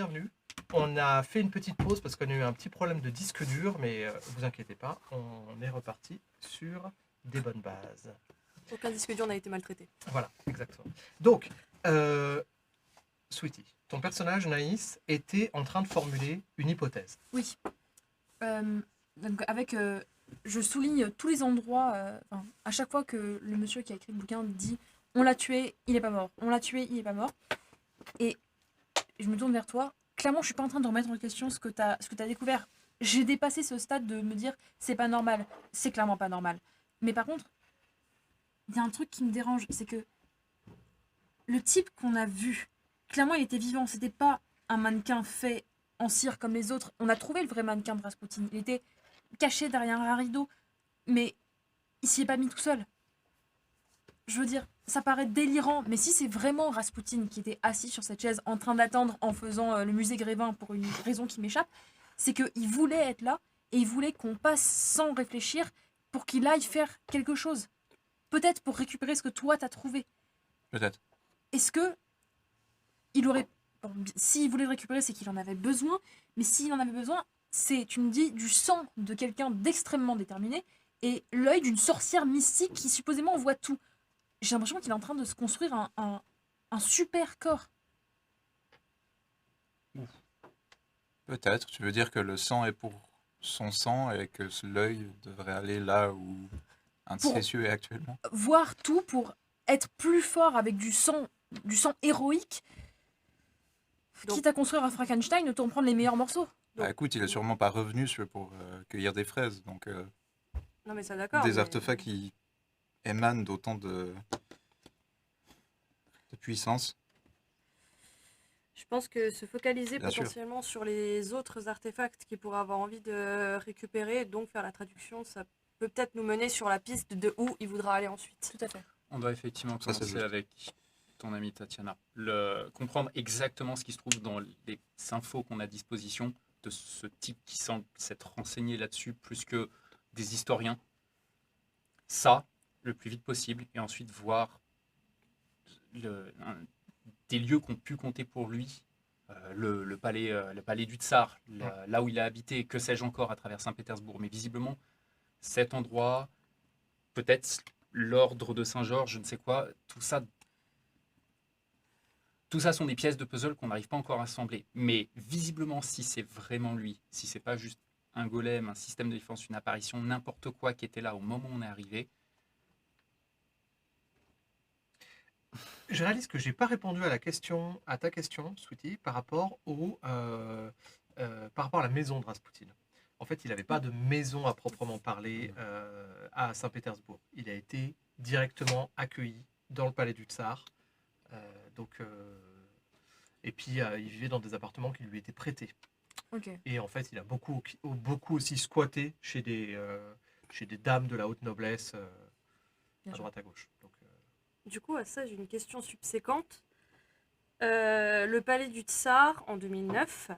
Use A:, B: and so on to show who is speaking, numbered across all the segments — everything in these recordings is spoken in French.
A: bienvenue. On a fait une petite pause parce qu'on a eu un petit problème de disque dur, mais vous inquiétez pas, on est reparti sur des bonnes bases.
B: Aucun disque dur n'a été maltraité.
A: Voilà, exactement. Donc, Sweetie, ton personnage Naïs était en train de formuler une hypothèse.
C: Oui. Donc avec, je souligne tous les endroits, à chaque fois que le monsieur qui a écrit le bouquin dit « on l'a tué, il est pas mort, on l'a tué, il est pas mort », et je me tourne vers toi. Clairement, je suis pas en train de remettre en question ce que t'as découvert. J'ai dépassé ce stade de me dire « c'est pas normal », c'est clairement pas normal. Mais par contre, il y a un truc qui me dérange, c'est que le type qu'on a vu, clairement il était vivant, c'était pas un mannequin fait en cire comme les autres. On a trouvé le vrai mannequin de Rasputin. Il était caché derrière un rideau, mais il s'y est pas mis tout seul. Je veux dire, ça paraît délirant, mais si c'est vraiment Rasputin qui était assis sur cette chaise en train d'attendre en faisant le musée Grévin pour une raison qui m'échappe, c'est qu'il voulait être là et il voulait qu'on passe sans réfléchir pour qu'il aille faire quelque chose. Peut-être pour récupérer ce que toi t'as trouvé.
D: Peut-être.
C: Est-ce que il aurait... Bon, s'il voulait le récupérer, c'est qu'il en avait besoin, mais s'il en avait besoin, c'est, tu me dis, du sang de quelqu'un d'extrêmement déterminé et l'œil d'une sorcière mystique qui supposément voit tout. J'ai l'impression qu'il est en train de se construire un super corps.
D: Peut-être. Tu veux dire que le sang est pour son sang et que l'œil devrait aller là où un de
C: Pour-
D: ses yeux est actuellement.
C: Voir tout pour être plus fort avec du sang héroïque.
B: Donc-
C: Quitte à construire un Frankenstein, autant prendre les meilleurs morceaux.
D: Bah écoute, il est sûrement pas revenu pour cueillir des fraises, donc
B: Non, mais ça, d'accord.
D: des
B: mais-
D: artefacts qui émanent d'autant de puissance.
B: Je pense que se focaliser
D: Bien sûr.
B: potentiellement sur les autres artefacts qu'il pourrait avoir envie de récupérer, donc faire la traduction, ça peut peut-être nous mener sur la piste de où il voudra aller ensuite.
C: Tout à fait.
E: On doit effectivement
D: Ça, c'est
E: commencer
D: juste.
E: avec ton amie Tatiana. Comprendre exactement ce qui se trouve dans les infos qu'on a à disposition de ce type qui semble s'être renseigné là-dessus plus que des historiens. Ça, le plus vite possible, et ensuite voir des lieux qu'on pu compter pour lui. Le palais du Tsar, là où il a habité, que sais-je encore à travers Saint-Pétersbourg. Mais visiblement, cet endroit, peut-être l'ordre de Saint-Georges, je ne sais quoi, tout ça sont des pièces de puzzle qu'on n'arrive pas encore à assembler. Mais visiblement, si c'est vraiment lui, si c'est pas juste un golem, un système de défense, une apparition, n'importe quoi qui était là au moment où on est arrivé,
A: Je réalise que j'ai pas répondu à ta question, Sweetie, par rapport par rapport à la maison de Rasputin. En fait, il n'avait pas de maison à proprement parler à Saint-Pétersbourg. Il a été directement accueilli dans le palais du Tsar. Et puis, il vivait dans des appartements qui lui étaient prêtés.
C: Ok.
A: Et en fait, il a beaucoup aussi squatté chez des dames de la haute noblesse
C: Bien
A: à
C: sûr.
A: droite à gauche. Donc,
B: Du coup, à ça, j'ai une question subséquente. Le palais du Tsar, en 2009,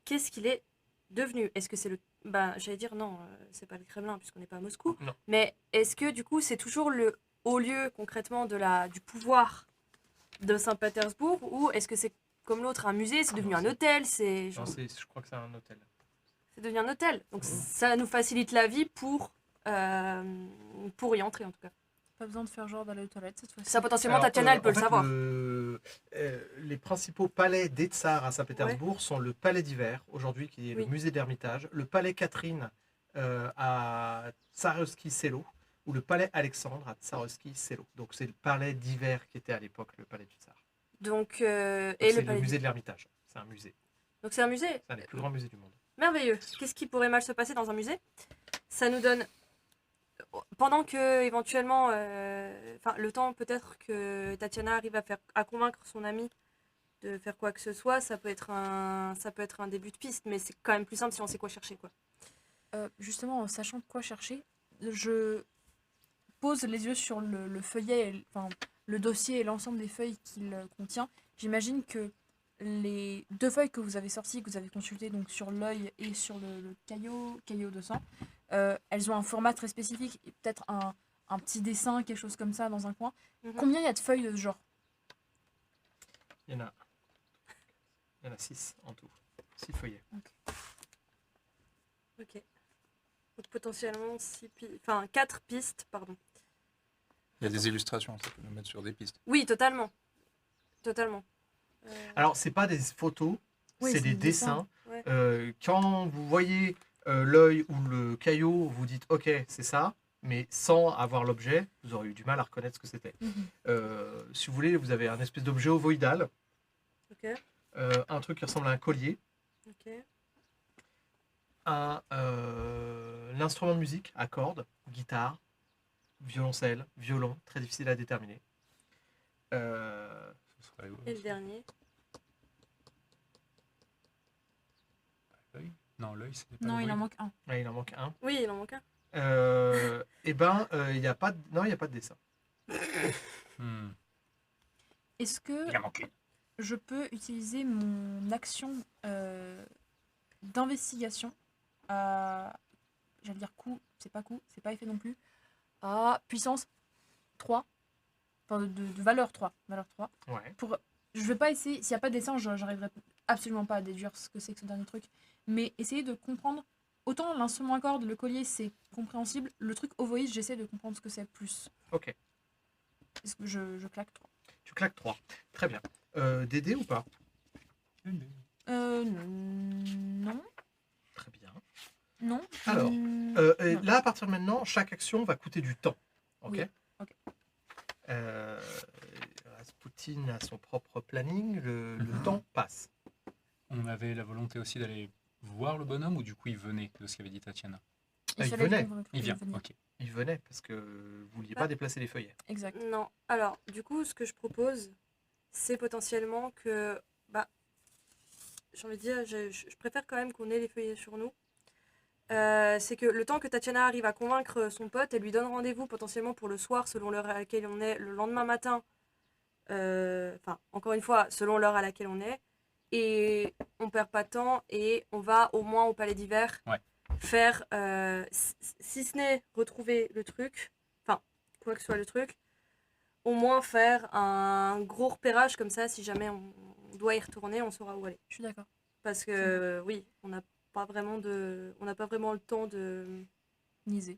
B: qu'est-ce qu'il est devenu? Est-ce que c'est le... Ben, j'allais dire non, c'est pas le Kremlin puisqu'on n'est pas à Moscou.
A: Non.
B: Mais est-ce que du coup, c'est toujours le haut lieu concrètement du pouvoir de Saint-Pétersbourg ou est-ce que c'est comme l'autre un musée, c'est devenu
A: Non,
B: un
A: c'est-
B: hôtel, c'est
A: non, je crois que c'est un hôtel.
B: devenu un hôtel. Donc ça nous facilite la vie pour y entrer en tout cas.
C: Pas besoin de faire genre d'aller aux toilettes cette fois-ci.
B: Ça potentiellement
A: Alors,
B: Tatiana elle peut
A: en
B: le
A: fait,
B: savoir.
A: Les principaux palais des tsars à Saint-Pétersbourg sont le palais d'hiver, aujourd'hui qui est le
B: Oui.
A: musée d'Ermitage, le palais Catherine à Tsarovsky Selo, ou le palais Alexandre à Tsarovsky Selo. Donc c'est le palais d'hiver qui était à l'époque le palais du tsar.
B: Donc,
A: Donc,
B: et
A: c'est
B: le
A: le
B: palais.
A: musée de l'Ermitage. C'est un musée.
B: Donc c'est un musée.
A: C'est un des plus grands musées du monde.
B: Merveilleux. Qu'est-ce qui pourrait mal se passer dans un musée? Ça nous donne, pendant que éventuellement, le temps peut-être que Tatiana arrive à convaincre son ami de faire quoi que ce soit, ça peut être un début de piste, mais c'est quand même plus simple si on sait quoi chercher, quoi.
C: Justement, en sachant quoi chercher, je pose les yeux sur le feuillet, le dossier et l'ensemble des feuilles qu'il contient. J'imagine que les deux feuilles que vous avez sorties, que vous avez consultées donc sur l'œil et sur le caillot de sang, elles ont un format très spécifique, et peut-être un petit dessin, quelque chose comme ça dans un coin.
B: Mhm.
C: Combien il y a de feuilles de ce genre?
A: Il y en a Il y en a 6 en tout. 6 feuillets.
B: Ok. Donc potentiellement 4 pistes, pardon.
D: Il y a des illustrations, ça peut nous mettre sur des pistes.
B: Oui, totalement. Totalement.
A: Alors, c'est pas des photos,
C: Oui,
A: c'est
C: c'est
A: des
C: des dessins.
A: dessins.
B: Ouais.
A: Quand vous voyez l'œil ou le caillot, vous dites ok, c'est ça, mais sans avoir l'objet, vous aurez eu du mal à reconnaître ce que c'était. Si vous voulez, vous avez un espèce d'objet ovoïdal,
B: Ok.
A: un truc qui ressemble à un collier,
B: Ok.
A: un instrument de musique à cordes, guitare, violoncelle, violon, très difficile à déterminer.
D: Ce serait
B: Et le dernier.
E: L'œil Non, l'œil, c'est pas
C: Non,
E: le
C: il en
E: bruit.
C: manque un.
A: il en manque un.
B: Oui, il en manque un.
A: Il n'y a pas de dessin.
E: Hmm.
C: Est-ce que
E: Il en manque une.
C: je peux utiliser mon action d'investigation à. J'allais dire coup, c'est pas effet non plus. À puissance 3. Enfin, de valeur 3. Valeur 3.
A: Ouais.
C: Je vais pas essayer. S'il n'y a pas de dessin, j'arriverai absolument pas à déduire ce que c'est que ce dernier truc. Mais essayer de comprendre. Autant l'instrument à cordes, le collier, c'est compréhensible. Le truc ovoïde, j'essaie de comprendre ce que c'est plus.
A: Ok.
C: Est-ce que je claque 3.
A: Tu claques 3. Très bien. Des dés ou pas?
C: Non.
A: Très bien.
C: Non.
A: Alors,
C: Non.
A: là, à partir de maintenant, chaque action va coûter du temps. Ok.
C: Oui, ok.
A: Rasputin a son propre planning. Le
E: Mhm.
A: temps passe.
E: On avait la volonté aussi d'aller voir le bonhomme ou du coup il venait de ce qu'avait dit Tatiana
A: il
C: fallait le
A: venait.
C: convaincre
E: Il
C: de
E: vient,
C: venir.
E: ok.
A: Il venait parce que vous vouliez
B: Bah.
A: pas déplacer les feuillets.
C: Exact.
B: Non. Alors, du coup, ce que je propose, c'est potentiellement que. J'ai envie de dire, je préfère quand même qu'on ait les feuillets sur nous. C'est que le temps que Tatiana arrive à convaincre son pote, elle lui donne rendez-vous potentiellement pour le soir, selon l'heure à laquelle on est, le lendemain matin. Encore une fois, selon l'heure à laquelle on est. Et on perd pas de temps et on va au moins au Palais d'Hiver
E: Ouais.
B: faire, si ce n'est retrouver le truc, enfin, quoi que soit le truc, au moins faire un gros repérage comme ça, si jamais on doit y retourner, on saura où aller.
C: Je suis d'accord.
B: Parce que oui, on n'a pas vraiment le temps de.
C: Niaiser.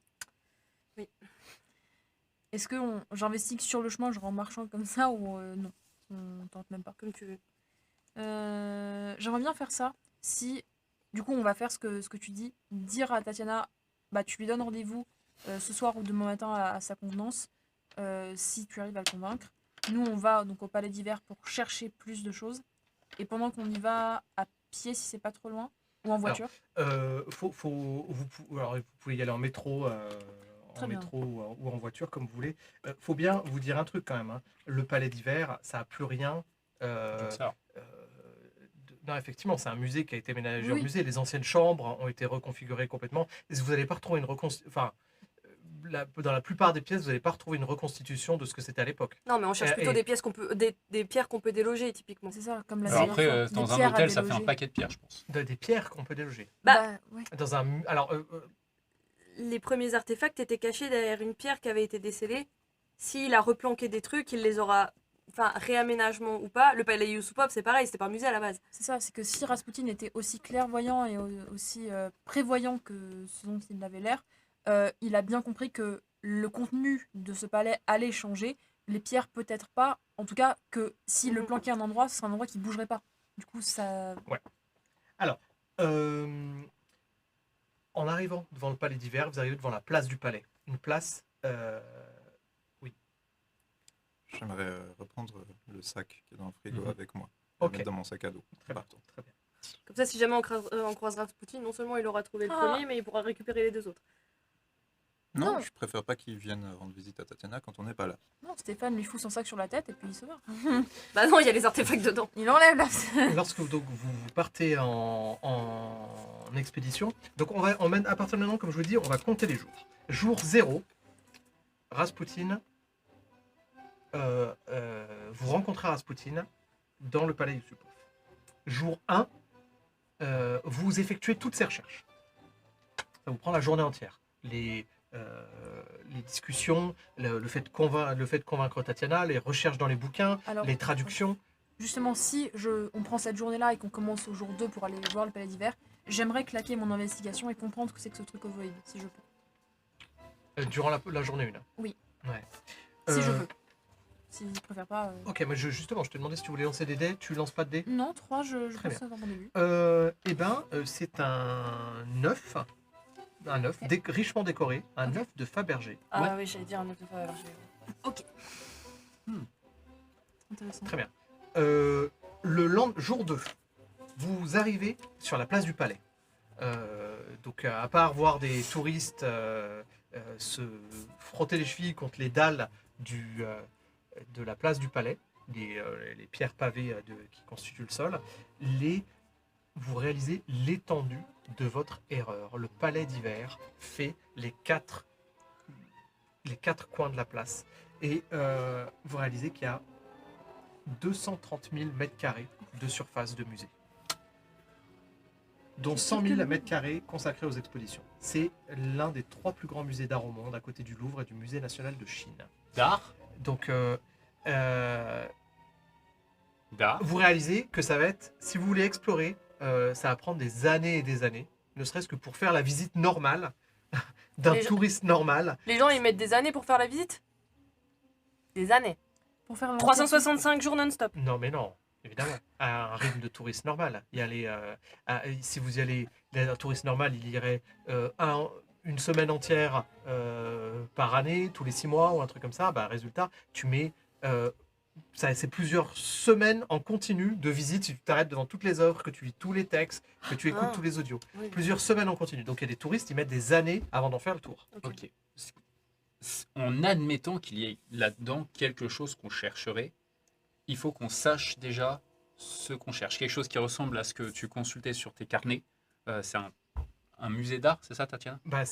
B: Oui.
C: Est-ce que j'investigue sur le chemin, genre en marchant comme ça, ou non? On tente même pas.
B: Comme tu veux.
C: J'aimerais bien faire ça. Si, du coup, on va faire ce que tu dis. Dire à Tatiana, bah, tu lui donnes rendez-vous ce soir ou demain matin à sa convenance, si tu arrives à le convaincre. Nous, on va donc au Palais d'Hiver pour chercher plus de choses. Et pendant qu'on y va à pied, si c'est pas trop loin, ou en voiture.
A: Vous pouvez y aller en métro,
C: Très bien.
A: ou en voiture, comme vous voulez. Faut bien vous dire un truc quand même. Hein. Le Palais d'Hiver, ça n'a plus rien.
E: Donc ça,
A: Non, effectivement, c'est un musée qui a été ménagé en
C: Oui.
A: musée. Les anciennes chambres ont été reconfigurées complètement. Et vous n'allez pas retrouver une reconstitution. Dans la plupart des pièces, vous n'allez pas retrouver une reconstitution de ce que c'était à l'époque.
B: Non, mais on cherche plutôt
A: et-
B: des pièces des pierres qu'on peut déloger, typiquement.
C: C'est ça, comme la
E: alors
C: dernière
E: après,
C: fois. Des
E: dans un
C: pierres à
E: hôtel, ça fait un
C: déloger.
E: paquet de pierres, je pense.
A: Des pierres qu'on peut déloger.
B: Bah,
C: ouais.
A: Dans un, alors,
B: Les premiers artefacts étaient cachés derrière une pierre qui avait été décellée. S'il a replanqué des trucs, il les aura. Enfin, réaménagement ou pas. Le palais Yusupov, c'est pareil, c'était pas un musée à la base.
C: C'est ça, c'est que si Rasputin était aussi clairvoyant et aussi prévoyant que ce dont il avait l'air, il a bien compris que le contenu de ce palais allait changer. Les pierres, peut-être pas. En tout cas, que s'il le planquait à un endroit, ce serait un endroit qui bougerait pas. Du coup, ça.
A: En arrivant devant le Palais d'Hiver, vous arrivez devant la place du palais. Une place.
D: J'aimerais reprendre le sac qui est dans le frigo
E: Mhm.
D: avec moi. Le
A: Ok.
D: mettre dans mon sac à dos.
A: Très bien.
D: Partant.
A: Très bien.
B: Comme ça, si jamais on croisera Poutine, non seulement il aura trouvé le
C: Ah.
B: premier, mais il pourra récupérer les deux autres.
D: Non,
C: Non.
D: je préfère pas qu'il vienne rendre visite à Tatiana quand on n'est pas là.
C: Non, Stéphane lui fout son sac sur la tête et puis il se va.
B: Bah non, il y a les artefacts dedans.
C: Il enlève là.
A: Lorsque vous partez en expédition, donc on mène à partir de maintenant, comme je vous dis, on va compter les jours. Jour 0, Rasputin, vous rencontrez Rasputin dans le palais Yusupov. Jour 1, vous effectuez toutes ces recherches. Ça vous prend la journée entière. Les discussions, le fait de convaincre Tatiana, les recherches dans les bouquins,
C: Alors,
A: les traductions.
C: justement, si on prend cette journée-là et qu'on commence au jour 2 pour aller voir le palais d'hiver, j'aimerais claquer mon investigation et comprendre ce que c'est que ce truc ovoïde, si je peux.
A: Durant la journée 1.
C: Oui.
A: Ouais.
C: Si je veux. Si je préfère pas.
A: Ok, mais justement, je te demandais si tu voulais lancer des dés. Tu lances pas de dés?
C: Non, 3, je
A: Très
C: pense dans mon début.
A: C'est un 9. Un 9, richement décoré. Un 9 de Fabergé.
B: Ah oui, j'allais dire un 9 de Fabergé.
C: Ok. Intéressant.
A: Très bien. Jour 2, vous arrivez sur la place du Palais. Donc, à part voir des touristes se frotter les chevilles contre les dalles de la place du Palais, les pierres pavées qui constituent le sol, vous réalisez l'étendue de votre erreur. Le Palais d'hiver fait les quatre coins de la place. Et vous réalisez qu'il y a 230 000 mètres carrés de surface de musée, dont 100 000 mètres carrés consacrés aux expositions. C'est l'un des 3 plus grands musées d'art au monde, à côté du Louvre et du Musée national de Chine.
E: D'art.
A: Donc,
E: D'art.
A: vous réalisez que ça va être, si vous voulez explorer, ça va prendre des années et des années, ne serait-ce que pour faire la visite normale d'un
B: Les gens-
A: touriste normal.
B: Les gens, ils mettent des années pour faire la visite? Des années.
C: Pour faire
B: 365 jours non-stop.
A: Non, mais non, évidemment. À un rythme de touriste normal. Si vous y allez, un touriste normal, il irait une semaine entière par année, tous les 6 mois ou un truc comme ça. Bah, résultat, tu mets. C'est plusieurs semaines en continu de visite. Si tu t'arrêtes devant toutes les œuvres, que tu lis tous les textes, que tu écoutes
B: Ah.
A: tous les audios.
B: Oui.
A: Plusieurs semaines en continu. Donc il y a des touristes, ils mettent des années avant d'en faire le tour.
E: Ok. En admettant qu'il y ait là-dedans quelque chose qu'on chercherait, il faut qu'on sache déjà ce qu'on cherche. Quelque chose qui ressemble à ce que tu consultais sur tes carnets. C'est un musée d'art, c'est ça, Tatiana?
A: Bah,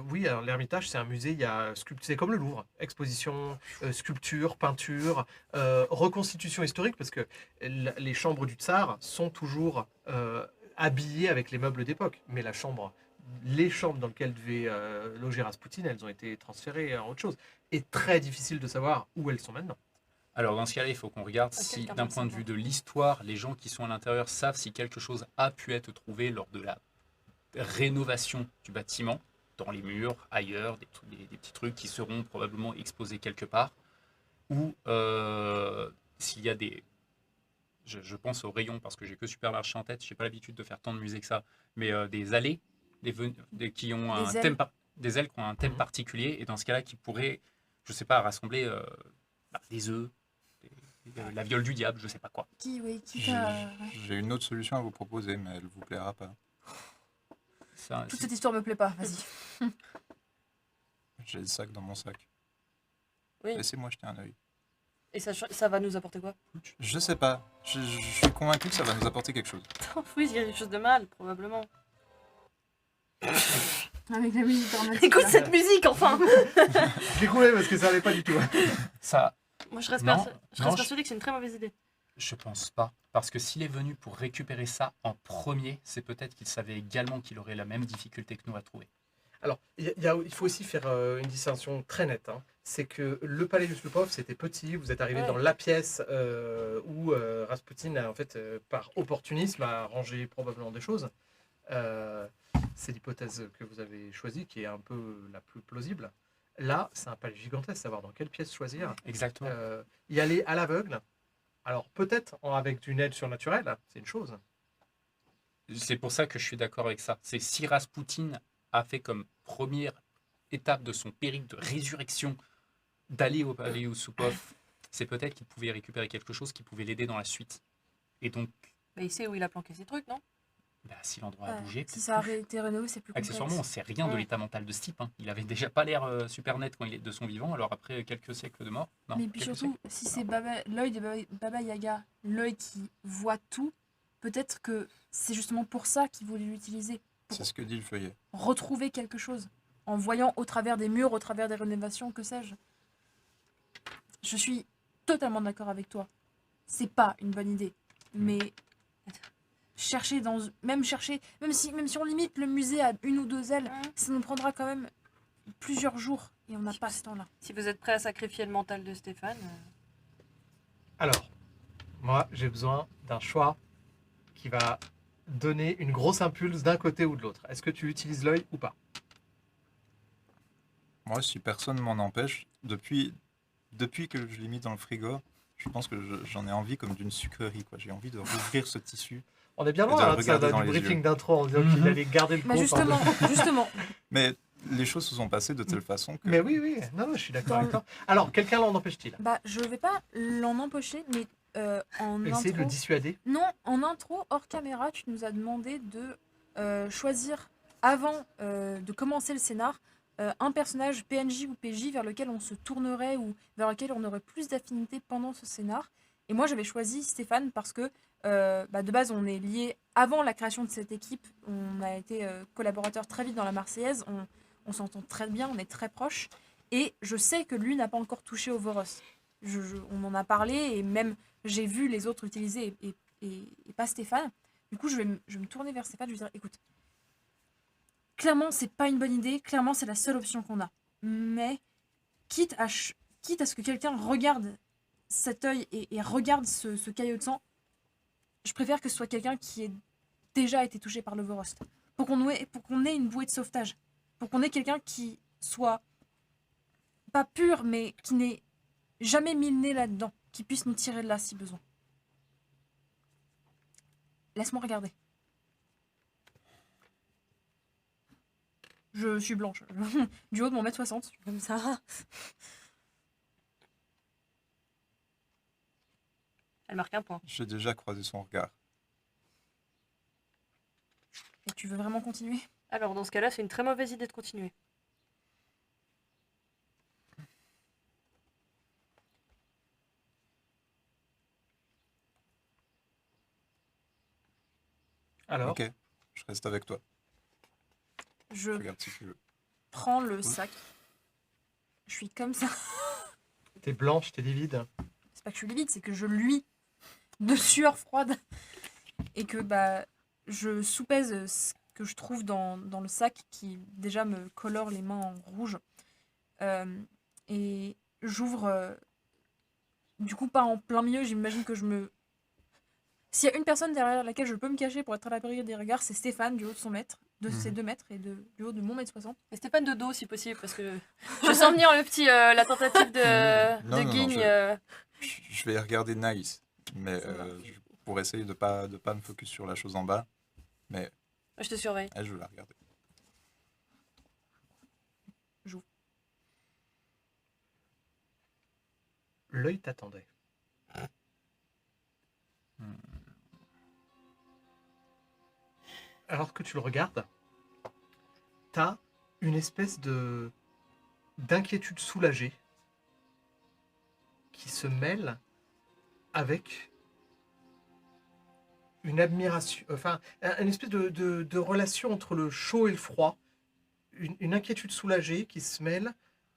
A: oui, alors l'Ermitage, c'est un musée, il y a c'est comme le Louvre, exposition, sculpture, peinture, reconstitution historique, parce que les chambres du tsar sont toujours habillées avec les meubles d'époque, mais les chambres dans lesquelles devait loger Raspoutine, elles ont été transférées en autre chose. Et très difficile de savoir où elles sont maintenant.
E: Alors dans ce cas-là, il faut qu'on regarde
B: Ah,
E: si,
B: quelqu'un
E: d'un
B: peut
E: point de
B: savoir.
E: vue de l'histoire, les gens qui sont à l'intérieur savent si quelque chose a pu être trouvé lors de la rénovation du bâtiment, dans les murs, ailleurs, des petits trucs qui seront probablement exposés quelque part, ou s'il y a des... Je pense aux rayons, parce que j'ai que Supermarché en tête, je n'ai pas l'habitude de faire tant de musées que ça, mais des allées qui ont un
C: Des ailes.
E: thème, des ailes qui ont un thème
A: Mhm.
E: particulier, et dans ce cas-là, qui pourraient, je sais pas, rassembler des œufs, la viole du diable, je sais pas quoi.
C: Qui
D: J'ai
C: t'a...
D: j'ai une autre solution à vous proposer, mais elle vous plaira pas.
E: Ça,
C: Toute cette histoire me plaît pas, vas-y.
D: J'ai le sac dans mon sac.
B: Oui.
D: Laissez-moi jeter un œil.
B: Et ça va nous apporter quoi?
D: Je sais pas. Je suis convaincu que ça va nous apporter quelque chose.
B: Oui, il y a quelque chose de mal, probablement.
C: Avec la musique dramatique.
B: Écoute
C: là.
B: cette musique, enfin.
A: Je l'ai coupé parce que ça allait pas du tout.
E: ça,
B: Moi, je reste,
E: Non,
B: je
E: non,
B: reste
E: je-
B: persuadée que c'est une très mauvaise idée.
E: je pense pas. Parce que s'il est venu pour récupérer ça en premier, c'est peut-être qu'il savait également qu'il aurait la même difficulté que nous à trouver.
A: Alors, il faut aussi faire une distinction très nette. Hein. C'est que le palais du Sloupov, c'était petit. Vous êtes arrivé
B: Ouais.
A: dans la pièce où Raspoutine, a, en fait, par opportunisme, a rangé probablement des choses. C'est l'hypothèse que vous avez choisie, qui est un peu la plus plausible. Là, c'est un palais gigantesque. Savoir dans quelle pièce choisir.
E: Exactement.
A: Y aller à l'aveugle. Alors, peut-être avec une aide surnaturelle, c'est une chose.
E: C'est pour ça que je suis d'accord avec ça. C'est si Raspoutine a fait comme première étape de son périple de résurrection d'aller au palais Yusupov, c'est peut-être qu'il pouvait récupérer quelque chose qui pouvait l'aider dans la suite. Et donc,
B: Mais il sait où il a planqué ses trucs, non?
E: bah, si l'endroit a
C: Ouais,
E: bougé,
C: si ça a été rénové, c'est plus complexe.
E: accessoirement, on sait rien de
B: Ouais.
E: l'état mental de ce type. Hein. Il avait déjà pas l'air super net quand il est de son vivant, alors après quelques siècles de mort. Non,
C: Mais puis
E: quelques
C: surtout,
E: siècles.
C: si c'est l'œil de Baba Yaga, l'œil qui voit tout, peut-être que c'est justement pour ça qu'il voulait l'utiliser.
D: C'est ce que dit le feuillet.
C: Retrouver quelque chose. En voyant au travers des murs, au travers des rénovations, que sais-je. Je suis totalement d'accord avec toi. C'est pas une bonne idée. Mais même si on limite le musée à 1 ou 2 ailes, ça nous prendra quand même plusieurs jours et on n'a pas ce temps-là.
B: Si vous êtes prêt à sacrifier le mental de Stéphane.
A: Alors, Moi, j'ai besoin d'un choix qui va donner une grosse impulse d'un côté ou de l'autre. Est-ce que tu utilises l'œil ou pas?
D: Moi, si personne m'en empêche, depuis que je l'ai mis dans le frigo, je pense que j'en ai envie comme d'une sucrerie, quoi. J'ai envie de rouvrir ce tissu.
A: On est bien
D: Et
A: loin
D: de
A: hein, de ça,
D: regarder dans
A: du
D: les
A: briefing
D: yeux.
A: d'intro en disant qu'il allait garder le
C: Bah
A: coup.
C: justement,
D: Mais les choses se sont passées de telle façon que...
A: Mais oui, oui, non, je suis d'accord
C: Dans
A: avec toi. Alors, quelqu'un l'en empêche-t-il?
C: bah je vais pas l'en empêcher, mais en
A: Essayer de le
C: intro...
A: dissuader.
C: Non, en intro, hors caméra, tu nous as demandé de choisir, avant de commencer le scénar, un personnage PNJ ou PJ vers lequel on se tournerait ou vers lequel on aurait plus d'affinité pendant ce scénar. Et moi, j'avais choisi Stéphane parce que de base, on est liés avant la création de cette équipe. On a été collaborateurs très vite dans la Marseillaise. On s'entend très bien, on est très proches. Et je sais que lui n'a pas encore touché au Voros. On en a parlé et même j'ai vu les autres utiliser et pas Stéphane. Du coup, je vais me tourner vers Stéphane. Je vais dire, écoute, clairement, c'est pas une bonne idée. Clairement, c'est la seule option qu'on a. Mais quitte à ce que quelqu'un regarde cet œil et regarde ce caillot de sang, je préfère que ce soit quelqu'un qui ait déjà été touché par le Vorost. Pour qu'on ait une bouée de sauvetage. Pour qu'on ait quelqu'un qui soit pas pur, mais qui n'ait jamais mis le nez là-dedans. Qui puisse nous tirer de là si besoin. Laisse-moi regarder. Je suis blanche. Du haut de mon 1m60, je suis comme ça.
B: Elle marque un point.
D: J'ai déjà croisé son regard.
C: Et tu veux vraiment continuer?
B: Alors, dans ce cas-là, c'est une très mauvaise idée de continuer.
A: Alors,
D: Ok, je reste avec toi.
C: Je
D: Regarde si tu veux.
C: prends le sac. Je suis comme ça.
A: t'es blanche, t'es livide.
C: C'est pas que je suis livide, c'est que je luis de sueur froide. Et que je soupèse ce que je trouve dans le sac qui déjà me colore les mains en rouge. Et j'ouvre. Du coup, pas en plein milieu, j'imagine que je me. S'il y a une personne derrière laquelle je peux me cacher pour être à l'abri des regards, c'est Stéphane, du haut de son mètre, de ses 2 mètres et du haut de mon 1m60.
B: Et Stéphane de dos, si possible, parce que je sens venir la tentative de
D: Non,
B: Guigne.
D: Je vais regarder Nice, mais
C: Ça va.
D: pour essayer de pas me focus sur la chose en bas, mais
B: Je te surveille.
D: je veux la regarder.
A: L'œil t'attendait. Alors que tu le regardes, t'as une espèce d'inquiétude soulagée qui se mêle avec une admiration, enfin, une espèce de relation entre le chaud et le froid, une inquiétude soulagée qui se mêle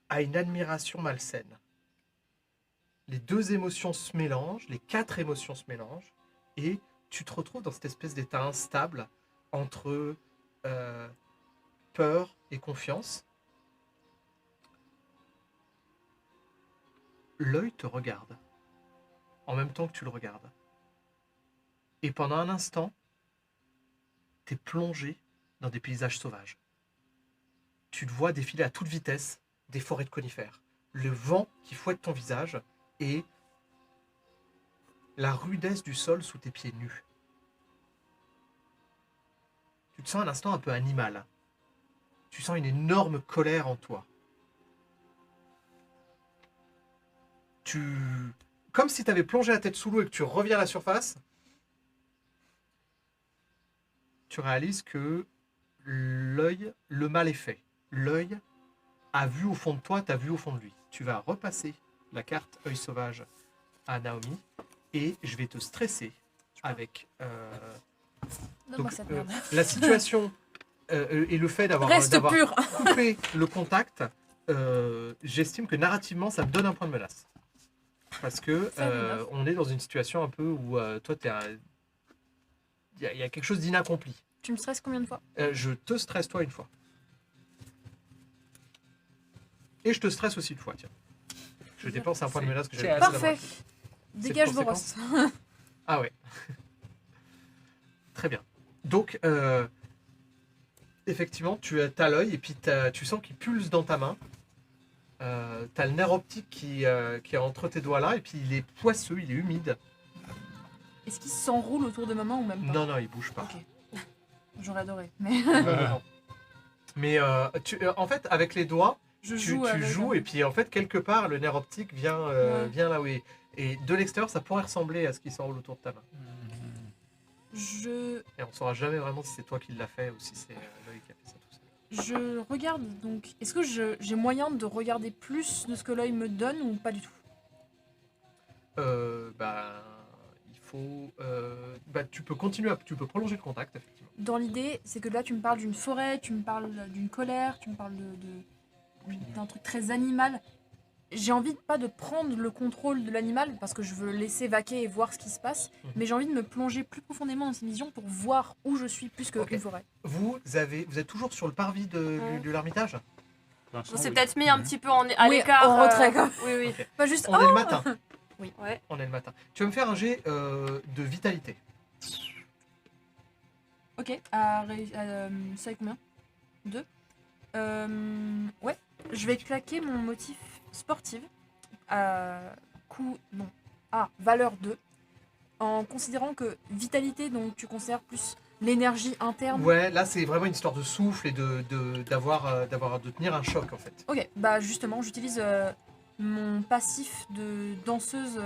A: à une admiration malsaine. Les deux émotions se mélangent, les 4 émotions se mélangent, et tu te retrouves dans cette espèce d'état instable entre peur et confiance. L'œil te regarde, en même temps que tu le regardes. Et pendant un instant, t'es plongé dans des paysages sauvages. Tu te vois défiler à toute vitesse des forêts de conifères. Le vent qui fouette ton visage et la rudesse du sol sous tes pieds nus. Tu te sens un instant un peu animal. Tu sens une énorme colère en toi. Comme si tu avais plongé la tête sous l'eau et que tu reviens à la surface, tu réalises que l'œil, le mal est fait. L'œil a vu au fond de toi, t'as vu au fond de lui. Tu vas repasser la carte œil sauvage à Naomi et je vais te stresser avec
C: Donne-moi cette merde.
A: la situation et le fait d'avoir
C: Reste pur.
A: coupé le contact. J'estime que narrativement ça me donne un point de menace parce que on est dans une situation un peu où toi il y a quelque chose d'inaccompli.
C: Tu me stresses combien de fois?
A: Je te stresse toi une fois et je te stresse aussi une fois, tiens. Je dépense un point de menace que j'avais
E: C'est
A: précédemment.
C: Parfait. Dégage
A: une
C: Boros.
A: Ah ouais. Très bien. Donc, effectivement, tu as l'œil et puis tu sens qu'il pulse dans ta main. Tu as le nerf optique qui est entre tes doigts là et puis il est poisseux, il est humide.
C: Est-ce qu'il s'enroule autour de ma main ou même pas?
A: Non, non, il bouge pas.
C: Ok. J'aurais adoré. Mais
A: Non, non, non. Mais en fait, avec les doigts,
C: je
A: tu
C: joue avec.
A: joues et puis en fait, quelque part, le nerf optique vient,
C: Ouais.
A: vient là où il est. Et de l'extérieur, ça pourrait ressembler à ce qui s'enroule autour de ta main.
C: Je,
A: Et on saura jamais vraiment si c'est toi qui l'as fait ou si c'est l'œil qui a fait ça tout seul.
C: je regarde donc. Est-ce que j'ai moyen de regarder plus de ce que l'œil me donne ou pas du tout?
A: Il faut. Tu peux continuer, tu peux prolonger le contact, effectivement.
C: Dans l'idée, c'est que là, tu me parles d'une forêt, tu me parles d'une colère, tu me parles d'un truc très animal. J'ai envie pas de prendre le contrôle de l'animal parce que je veux le laisser vaquer et voir ce qui se passe, mais j'ai envie de me plonger plus profondément dans cette vision pour voir où je suis plus qu'une
A: Ok.
C: forêt.
A: Vous êtes toujours sur le parvis de l'Ermitage?
E: Pour l'instant,
B: On s'est
E: oui.
B: peut-être mis un petit peu à
C: Oui,
B: l'écart.
C: en retrait, quand même.
B: Oui, oui.
A: Ok.
C: Pas juste.
A: On est le matin.
B: Ouais.
A: On est le matin. Tu vas me faire un jet de vitalité.
C: Ok, ça est combien 2. Ouais, je vais claquer mon motif sportif à valeur 2, en considérant que vitalité, donc tu considères plus l'énergie interne.
A: Ouais, là c'est vraiment une histoire de souffle et de tenir un choc en fait.
C: Ok, bah justement, j'utilise mon passif de danseuse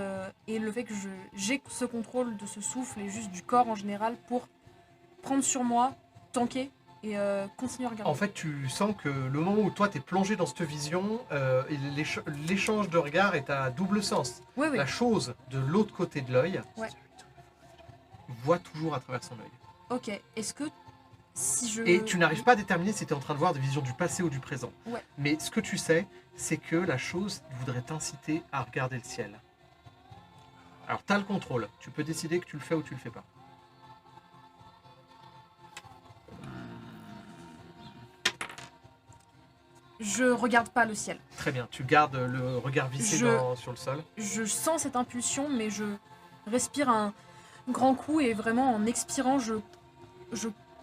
C: et le fait que j'ai ce contrôle de ce souffle et juste du corps en général pour prendre sur moi, tanker et continuer à regarder.
A: En fait, tu sens que le moment où toi t'es plongé dans cette vision, l'échange de regards est à double sens.
C: Oui, oui.
A: La chose de l'autre côté de l'œil
C: Ouais.
A: voit toujours à travers son œil.
C: Ok, est-ce que si je...
A: Et tu n'arrives pas à déterminer si tu es en train de voir des visions du passé ou du présent.
C: Ouais.
A: Mais ce que tu sais, c'est que la chose voudrait t'inciter à regarder le ciel. Alors tu as le contrôle, tu peux décider que tu le fais ou tu le fais pas.
C: Je regarde pas le ciel.
A: Très bien, tu gardes le regard vissé sur le sol.
C: Je sens cette impulsion, mais je respire un grand coup et vraiment en expirant, je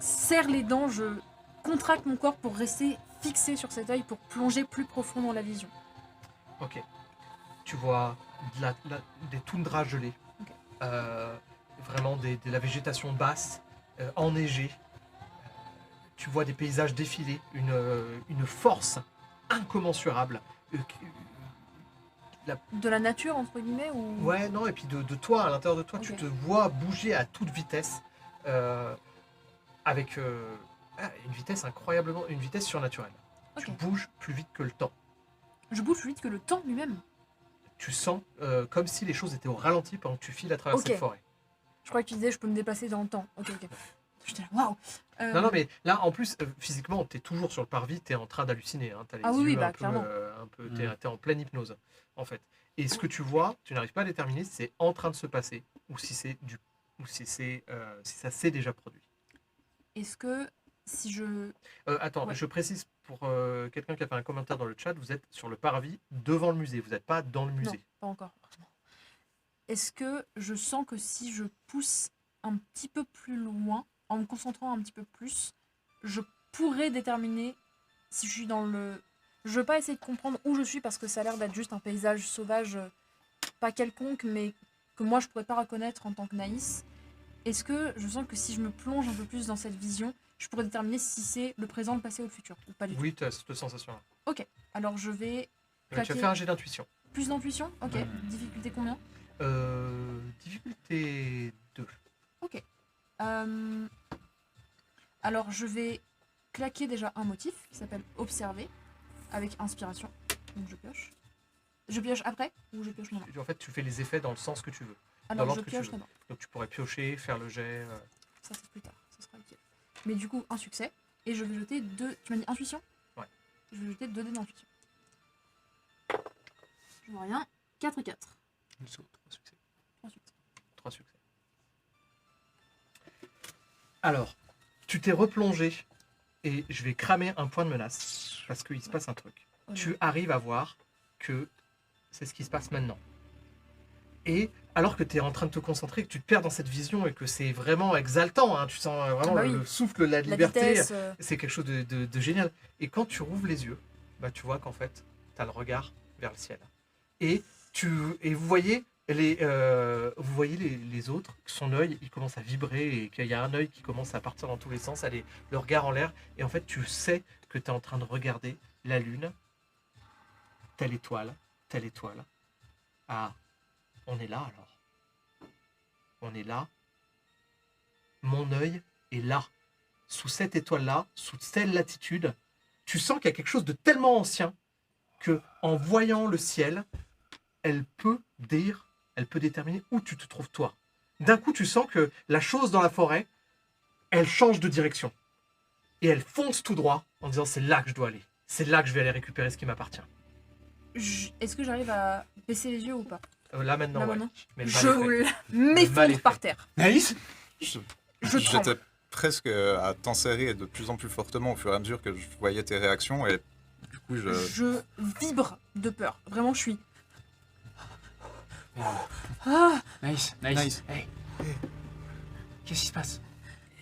C: serre les dents, je contracte mon corps pour rester fixé sur cet œil, pour plonger plus profond dans la vision.
A: Ok. Tu vois des toundras gelées.
C: Ok.
A: Vraiment de la végétation basse, enneigée. Tu vois des paysages défiler, une force incommensurable.
C: De la nature, entre guillemets, ou...
A: Ouais, non, et puis de toi, à l'intérieur de toi, tu
C: Ok.
A: te vois bouger à toute vitesse, avec une vitesse incroyablement, une vitesse surnaturelle.
C: Ok.
A: Tu bouges plus vite que le temps.
C: Je bouge plus vite que le temps lui-même.
A: Tu sens comme si les choses étaient au ralenti pendant que tu files à travers
C: Ok.
A: cette forêt.
C: Je crois que tu disais je peux me déplacer dans le temps. Ok, ok. J'étais là, waouh.
A: Non, non, mais là, en plus, physiquement, tu es toujours sur le parvis, tu es en train d'halluciner. Hein. Tu as les
C: Ah oui,
A: yeux
C: bah,
A: un peu,
C: clairement.
A: t'es en pleine hypnose, en fait. Et ce que tu vois, tu n'arrives pas à déterminer si c'est en train de se passer ou si si ça s'est déjà produit.
C: Est-ce que si je...
A: Attends,
C: Ouais.
A: je précise pour quelqu'un qui a fait un commentaire dans le chat, vous êtes sur le parvis devant le musée, vous n'êtes pas dans le
C: Non,
A: musée.
C: pas encore. Est-ce que je sens que si je pousse un petit peu plus loin, en me concentrant un petit peu plus, je pourrais déterminer si je suis dans le... Je veux pas essayer de comprendre où je suis parce que ça a l'air d'être juste un paysage sauvage, pas quelconque, mais que moi je pourrais pas reconnaître en tant que Naïs. Est-ce que je sens que si je me plonge un peu plus dans cette vision, je pourrais déterminer si c'est le présent, le passé ou le futur, ou pas du tout?
A: Oui, tu as cette sensation-là.
C: Alors je vais...
A: Tu vas
C: Claquer.
A: faire un jet d'intuition.
C: Plus d'intuition? Ok.
E: Ouais.
C: Difficulté combien?
A: Difficulté 2.
C: Alors je vais claquer déjà un motif qui s'appelle observer avec inspiration. Donc je pioche. Je pioche après ou je pioche maintenant?
A: En fait, tu fais les effets dans le sens que tu veux.
C: Alors je
A: l'ordre que tu
C: pioche
A: veux.
C: d'abord.
A: Donc tu pourrais piocher, faire le jet.
C: Ça c'est plus tard. Ça sera utile. Mais du coup un succès et je vais jeter 2. Tu m'as dit intuition?
A: Ouais.
C: Je vais jeter 2 dés d'intuition. Je vois rien. 4 et 4.
A: 3 succès.
C: 3 succès.
A: 3 succès. Alors, tu t'es replongé et je vais cramer un point de menace parce qu'il se passe un truc.
C: Oh non.
A: Tu arrives à voir que c'est ce qui se passe maintenant. Et alors que tu es en train de te concentrer, que tu te perds dans cette vision et que c'est vraiment exaltant, hein, tu sens vraiment
C: Ah bah oui.
A: le souffle de la
C: La
A: liberté,
C: vitesse.
A: c'est quelque chose de génial. Et quand tu rouvres les yeux, bah, tu vois qu'en fait, tu as le regard vers le ciel. Et, vous voyez les autres, son œil, il commence à vibrer et qu'il y a un œil qui commence à partir dans tous les sens, aller le regard en l'air. Et en fait, tu sais que tu es en train de regarder la lune, telle étoile. Ah, on est là alors. On est là. Mon œil est là. Sous cette étoile-là, sous telle latitude, tu sens qu'il y a quelque chose de tellement ancien que, en voyant le ciel, elle peut déterminer où tu te trouves toi. D'un coup, tu sens que la chose dans la forêt, elle change de direction. Et elle fonce tout droit en disant c'est là que je dois aller. C'est là que je vais aller récupérer ce qui m'appartient.
C: Est-ce que j'arrive à baisser les yeux ou pas?
A: Là maintenant,
C: Là,
A: ouais.
C: maintenant
A: Mais le mal est fait.
C: Je
A: Le mal est
C: m'effondre
A: fait.
C: par terre.
E: Naïs
C: Je
D: J'étais
C: tremble.
D: presque à t'enserrer de plus en plus fortement au fur et à mesure que je voyais tes réactions et du coup
C: Je vibre de peur. Vraiment, je suis. Ah,
E: Naïs.
D: Naïs.
E: Hey. Qu'est-ce qui se passe?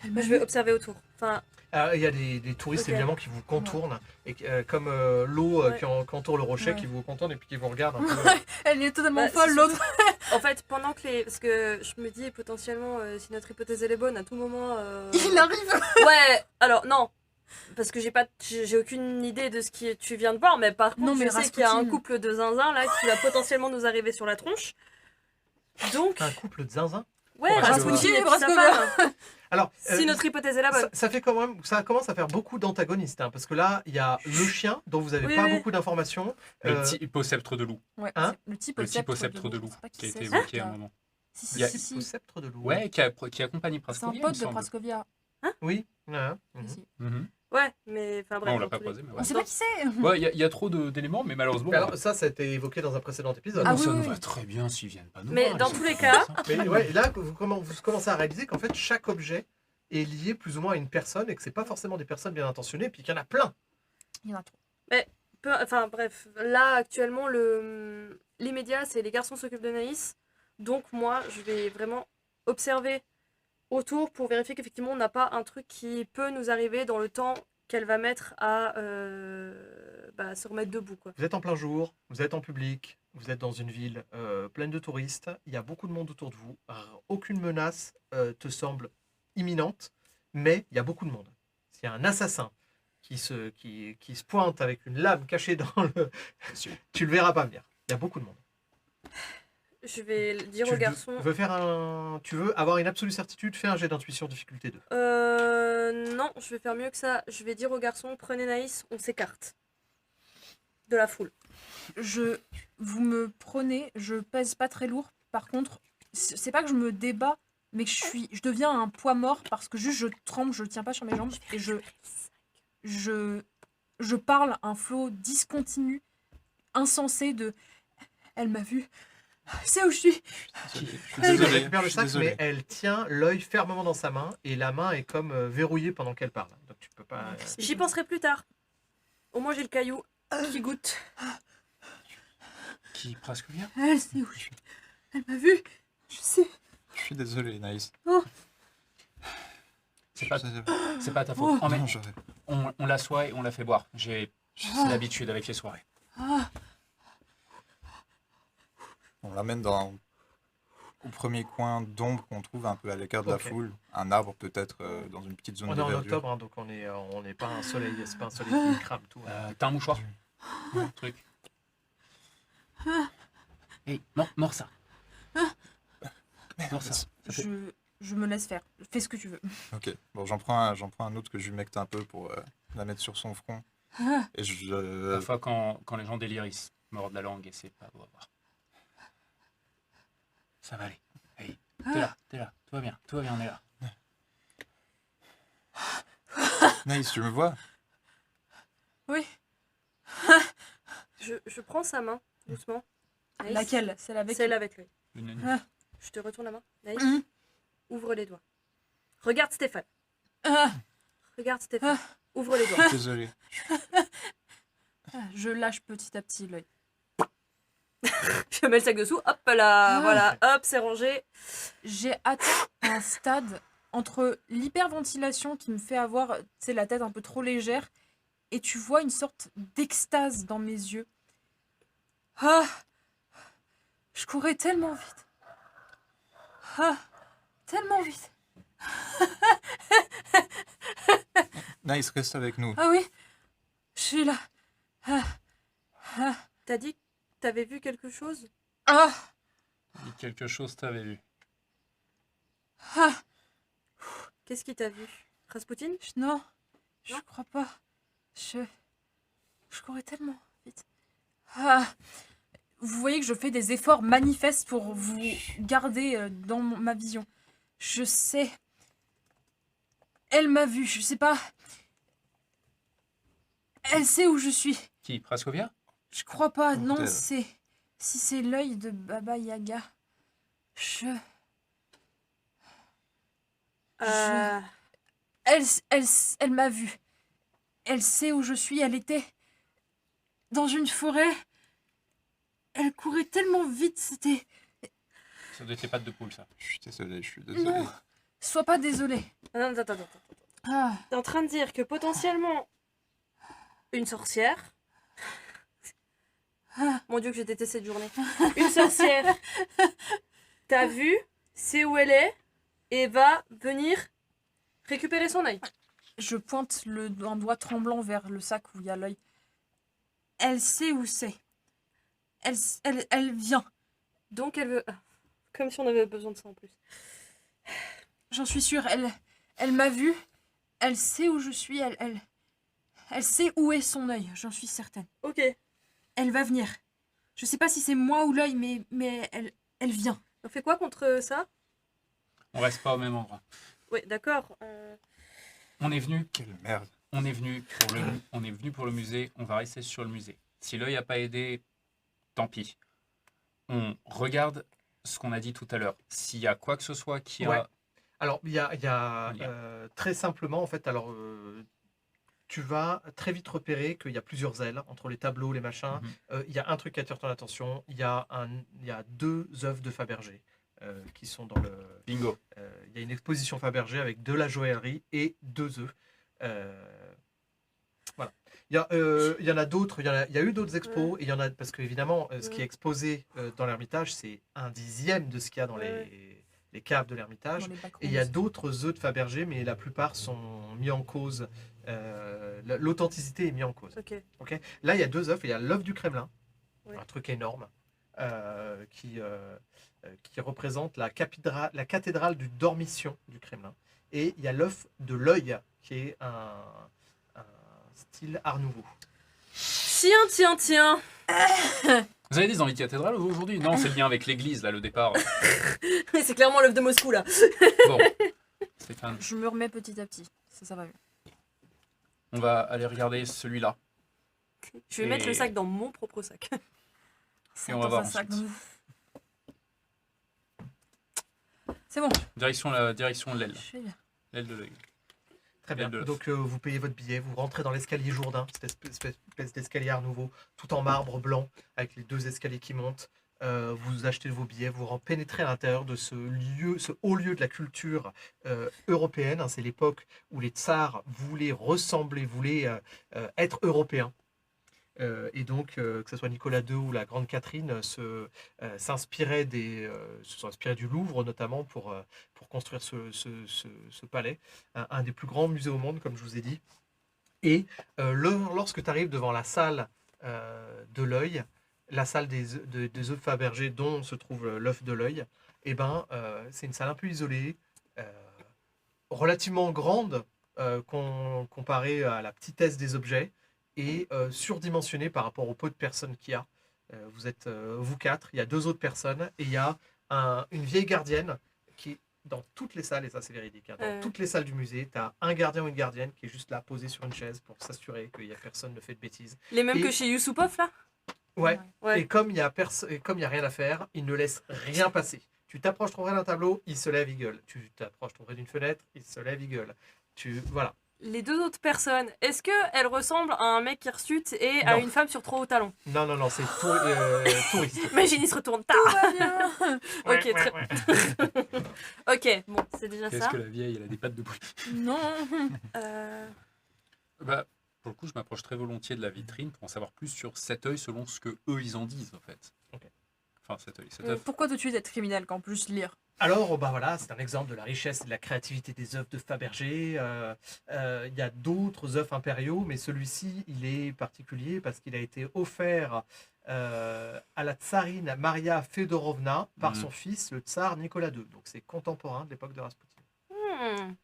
C: elle m'a
B: Je
C: vu.
B: vais observer autour. Enfin,
A: Il y a des touristes
B: Ok.
A: évidemment qui vous contournent, et, comme l'eau
B: Ouais.
A: qui entoure le rocher,
C: Ouais.
A: qui vous contourne et puis qui vous regarde un peu.
C: Elle est totalement
B: bah,
C: folle,
B: c'est
C: l'autre.
B: En fait, pendant que les. Parce que je me dis potentiellement, si notre hypothèse elle est bonne, à tout moment.
C: Il arrive.
B: Ouais, alors non. Parce que j'ai aucune idée de ce que tu viens de voir, mais par contre,
C: Non, mais
B: je sais qu'il y a un
C: Rasputin.
B: couple de zinzins là qui va potentiellement nous arriver sur la tronche. Donc,
A: Un couple de zinzin.
B: ouais,
A: Parce que-
B: Rasputin et puis sa
C: Rasputin.
B: femme.
A: Alors,
B: Si notre hypothèse est la bonne.
A: ça fait quand même, ça commence à faire beaucoup d'antagonistes, hein, parce que là, il y a le chien dont vous n'avez
B: Oui,
A: pas
B: oui.
A: beaucoup d'informations.
E: Le
A: Euh,
E: type au sceptre de loup.
C: Ouais,
A: Hein
C: c'est le type
E: Le
C: au
E: type au
C: sceptre
E: sceptre de loup
C: Je sais pas
E: qui a
C: qui
E: été
C: c'est,
E: évoqué à un
C: ça.
E: moment.
C: Si,
E: Il y a-
C: si,
A: type au
C: si.
A: sceptre de loup.
E: Ouais, qui accompagne
C: C'est un
E: Praskovia, il me
C: pote de
E: semble.
C: Praskovia.
A: Oui. Ouais.
C: Si, si.
E: Mhm.
B: Ouais, mais enfin
E: Bon,
B: bref.
E: on l'a
B: dans
E: pas
B: tous les-
E: croisé, mais
C: On
E: ouais.
C: sait pas qui c'est.
E: Ouais, il y a trop d'éléments, mais malheureusement.
A: Mais alors, ça a été évoqué dans un précédent épisode.
C: Ah
E: ça
C: oui,
E: nous
C: oui.
E: va très bien s'ils viennent pas nous
B: Mais
E: voir,
B: dans
E: ils
B: tous
E: sont
B: les
E: trop
B: cas-
E: sympas.
A: Mais ouais, et là, vous commencez à réaliser qu'en fait, chaque objet est lié plus ou moins à une personne et que c'est pas forcément des personnes bien intentionnées, puis qu'il y en a plein.
C: Il y en a trop.
B: Enfin bref, là actuellement, l'immédiat, c'est les garçons s'occupent de Naïs. Donc moi, je vais vraiment observer autour pour vérifier qu'effectivement, on n'a pas un truc qui peut nous arriver dans le temps qu'elle va mettre à se remettre debout, quoi.
A: Vous êtes en plein jour, vous êtes en public, vous êtes dans une ville pleine de touristes, il y a beaucoup de monde autour de vous, aucune menace te semble imminente, mais il y a beaucoup de monde. S'il y a un assassin qui se pointe avec une lame cachée dans le... tu le verras pas venir. Il y a beaucoup de monde.
B: Je vais le dire aux garçons.
A: Tu veux avoir une absolue certitude, fais un jet d'intuition difficulté 2.
B: Non, je vais faire mieux que ça. Je vais dire aux garçons, prenez Naïs, on s'écarte de la foule.
C: Vous me prenez, je pèse pas très lourd. Par contre, c'est pas que je me débat, mais que je deviens un poids mort parce que juste je tremble, je tiens pas sur mes jambes et je parle un flot discontinu, insensé de. Elle m'a vu. C'est où je suis.
D: je suis
A: Elle
D: désolé.
A: récupère le
D: je suis
A: sac,
D: désolé.
A: mais elle tient l'œil fermement dans sa main et la main est comme verrouillée pendant qu'elle parle. Donc tu peux pas.
B: J'y penserai plus tard. Au moins j'ai le caillou qui goûte.
E: Qui presque bien.
C: Elle sait où je suis. Elle m'a vu. Je sais.
D: Je suis désolé, Naïs.
E: C'est pas,
D: Je suis désolé.
E: c'est pas ta faute. Oh, mais
D: Non, j'aurais-
E: on l'assoit et on la fait boire. J'ai l'habitude avec les soirées.
D: On l'amène au premier coin d'ombre qu'on trouve un peu à l'écart de la
A: Ok.
D: foule. Un arbre peut-être dans une petite zone
A: On
D: de
A: est en
D: verdure.
A: octobre, hein, donc on n'est pas un soleil, c'est pas un soleil qui crame tout.
E: T'as un mouchoir Un truc. Hey, mords ça. Mords ça. Ça fait-
C: Je me laisse faire. Fais ce que tu veux.
D: Ok, bon, j'en prends un autre que j'humecte un peu pour la mettre sur son front. Et
E: Parfois, quand les gens délirent, ils se mordent la langue et c'est pas beau à voir. Ça va aller. Hey, t'es là. Tout va bien, on est là.
D: Naïs, tu me vois?
C: Oui.
B: Je prends sa main, doucement. Naïs,
C: Laquelle? Celle avec.
B: Celle avec lui.
E: Une-
B: Je te retourne la main. Naïs,
C: Mhm.
B: ouvre les doigts. Regarde Stéphane.
C: Ah,
B: Regarde Stéphane. Ouvre les doigts.
D: Désolé.
C: je lâche petit à petit l'œil.
B: Je mets le sac dessous, hop là, voilà, hop, c'est rangé.
C: J'ai atteint un stade entre l'hyperventilation qui me fait avoir la tête un peu trop légère et tu vois une sorte d'extase dans mes yeux. Ah, je courais tellement vite. Ah, tellement vite.
D: Nice, reste avec nous.
C: Ah oui, je suis là. Ah, ah,
B: T'as dit que t'avais vu quelque chose?
C: ah,
E: Et quelque chose t'avais vu.
C: ah.
B: Qu'est-ce qui t'a vu? Rasputin?
C: Non, je
B: Non
C: crois pas. Je courais tellement vite. Ah, vous voyez que je fais des efforts manifestes pour vous garder dans ma vision. Je sais. Elle m'a vu, je sais pas. Elle sait où je suis.
E: Qui? Praskovia?
C: Je crois pas, non,
D: Bordel.
C: c'est. Si c'est l'œil de Baba Yaga.
B: Euh,
C: Elle m'a vu. Elle sait où je suis. Elle était dans une forêt. Elle courait tellement vite, c'était.
E: Ça doit être les pattes de poule, ça.
D: Je suis désolé, je suis désolé.
C: Non, sois pas désolé.
B: non, attends.
C: Ah,
B: T'es en train de dire que potentiellement une sorcière. Mon Dieu, que j'ai détesté cette journée. Une sorcière t'a vu, sait où elle est et va venir récupérer son œil.
C: je pointe un doigt tremblant vers le sac où il y a l'œil. Elle sait où c'est. Elle vient.
B: Donc elle veut. Comme si on avait besoin de ça en plus.
C: J'en suis sûre. Elle m'a vu. Elle sait où je suis. Elle sait où est son œil. J'en suis certaine.
B: Ok.
C: Elle va venir. Je sais pas si c'est moi ou l'œil, mais elle vient.
B: On fait quoi contre ça?
E: On reste pas au même endroit.
B: Oui, d'accord.
E: On est venu
D: Quelle merde.
E: On est venu pour le musée, on va rester sur le musée. Si l'œil n'a pas aidé, tant pis. On regarde ce qu'on a dit tout à l'heure. S'il y a quoi que ce soit qui a...
A: Ouais. Alors, il y a
E: Un lien.
A: très simplement, en fait, tu vas très vite repérer qu'il y a plusieurs ailes entre les tableaux, les machins.
E: Mhm.
A: Il y a un truc qui attire ton attention. Il y a 2 œuvres de Fabergé qui sont dans le.
E: Bingo.
A: Il y a une exposition Fabergé avec de la joaillerie et 2 œufs. Voilà. Il y en a d'autres. Il y a eu d'autres expos. Et il y en a parce qu'évidemment, ce qui est exposé dans l'Ermitage, c'est 1/10 de ce qu'il y a dans les caves de l'Ermitage.
C: Dans les backrooms.
A: Et il y a d'autres œufs de Fabergé, mais la plupart sont mis en cause. L'authenticité est mise en cause.
B: Ok.
A: Là, il y a 2 œufs. Il y a l'œuf du Kremlin,
B: Oui.
A: un truc énorme, qui représente la cathédrale du Dormition du Kremlin. Et il y a l'œuf de l'œil, qui est un style Art Nouveau.
B: Tiens.
E: Vous avez des envies de cathédrale aujourd'hui? Non, c'est le lien avec l'église, là, le départ.
B: C'est clairement l'œuf de Moscou là.
E: Bon, Stéphane,
C: Je me remets petit à petit. Ça va mieux.
E: on va aller regarder celui-là.
B: Je vais
E: Et-
B: mettre le sac dans mon propre sac.
E: Et on va
C: Dans
E: voir
C: un sac.
E: ensuite.
C: C'est bon.
E: Direction l'aile.
C: Je suis bien.
E: L'aile de l'œil.
A: Très bien.
E: Belle de
A: Donc, vous payez votre billet, vous rentrez dans l'escalier Jourdain, cette espèce d'escalier Art Nouveau, tout en marbre blanc, avec les 2 escaliers qui montent. Vous achetez vos billets, vous pénétrez à l'intérieur de ce haut lieu de la culture européenne. Hein. C'est l'époque où les tsars voulaient ressembler, voulaient être européens. Et donc, que ce soit Nicolas II ou la Grande Catherine, se sont inspirés du Louvre notamment pour construire ce palais, un des plus grands musées au monde, comme je vous ai dit. Et lorsque tu arrives devant la salle de l'œil, la salle des œufs Fabergé dont se trouve l'œuf de l'œil, c'est une salle un peu isolée, relativement grande comparée à la petitesse des objets, et surdimensionnée par rapport au peu de personnes qu'il y a. Vous êtes vous 4, il y a 2 autres personnes, et il y a une vieille gardienne qui, dans toutes les salles, et ça c'est véridique, hein, dans toutes les salles du musée, tu as un gardien ou une gardienne qui est juste là, posé sur une chaise pour s'assurer qu'il n'y a personne ne fait de bêtises.
B: Les mêmes
A: Et-
B: que chez Yusupov là?
A: Ouais.
B: Ouais.
A: Et comme il y a rien à faire, il ne laisse rien passer. Tu t'approches trop près d'un tableau, il se lève, il gueule. Tu t'approches trop près d'une fenêtre, il se lève, il gueule. Voilà.
B: les deux autres personnes, est-ce qu'elles ressemblent à un mec qui hirsute et à
A: Non.
B: une femme sur trop haut talon?
A: Non, c'est touriste.
B: Imagine, il se retourne. Ta
C: Tout va bien.
B: Ok, très... ok, bon, c'est déjà
E: Qu'est-ce
B: ça.
E: que la vieille, elle a des pattes de bouille.
C: Non.
E: Bah, pour le coup, je m'approche très volontiers de la vitrine pour en savoir plus sur cet œil selon ce que eux ils en disent en fait.
A: Ok.
E: Enfin, cet œil, cet œuf.
C: Pourquoi tout de suite être criminel qu'en plus lire?
A: Alors, bah voilà, c'est un exemple de la richesse et de la créativité des œuvres de Fabergé. Il y a d'autres œuvres impériaux, mais celui-ci, il est particulier parce qu'il a été offert à la tsarine Maria Fedorovna par son fils, le tsar Nicolas II. Donc c'est contemporain de l'époque de Rasputin.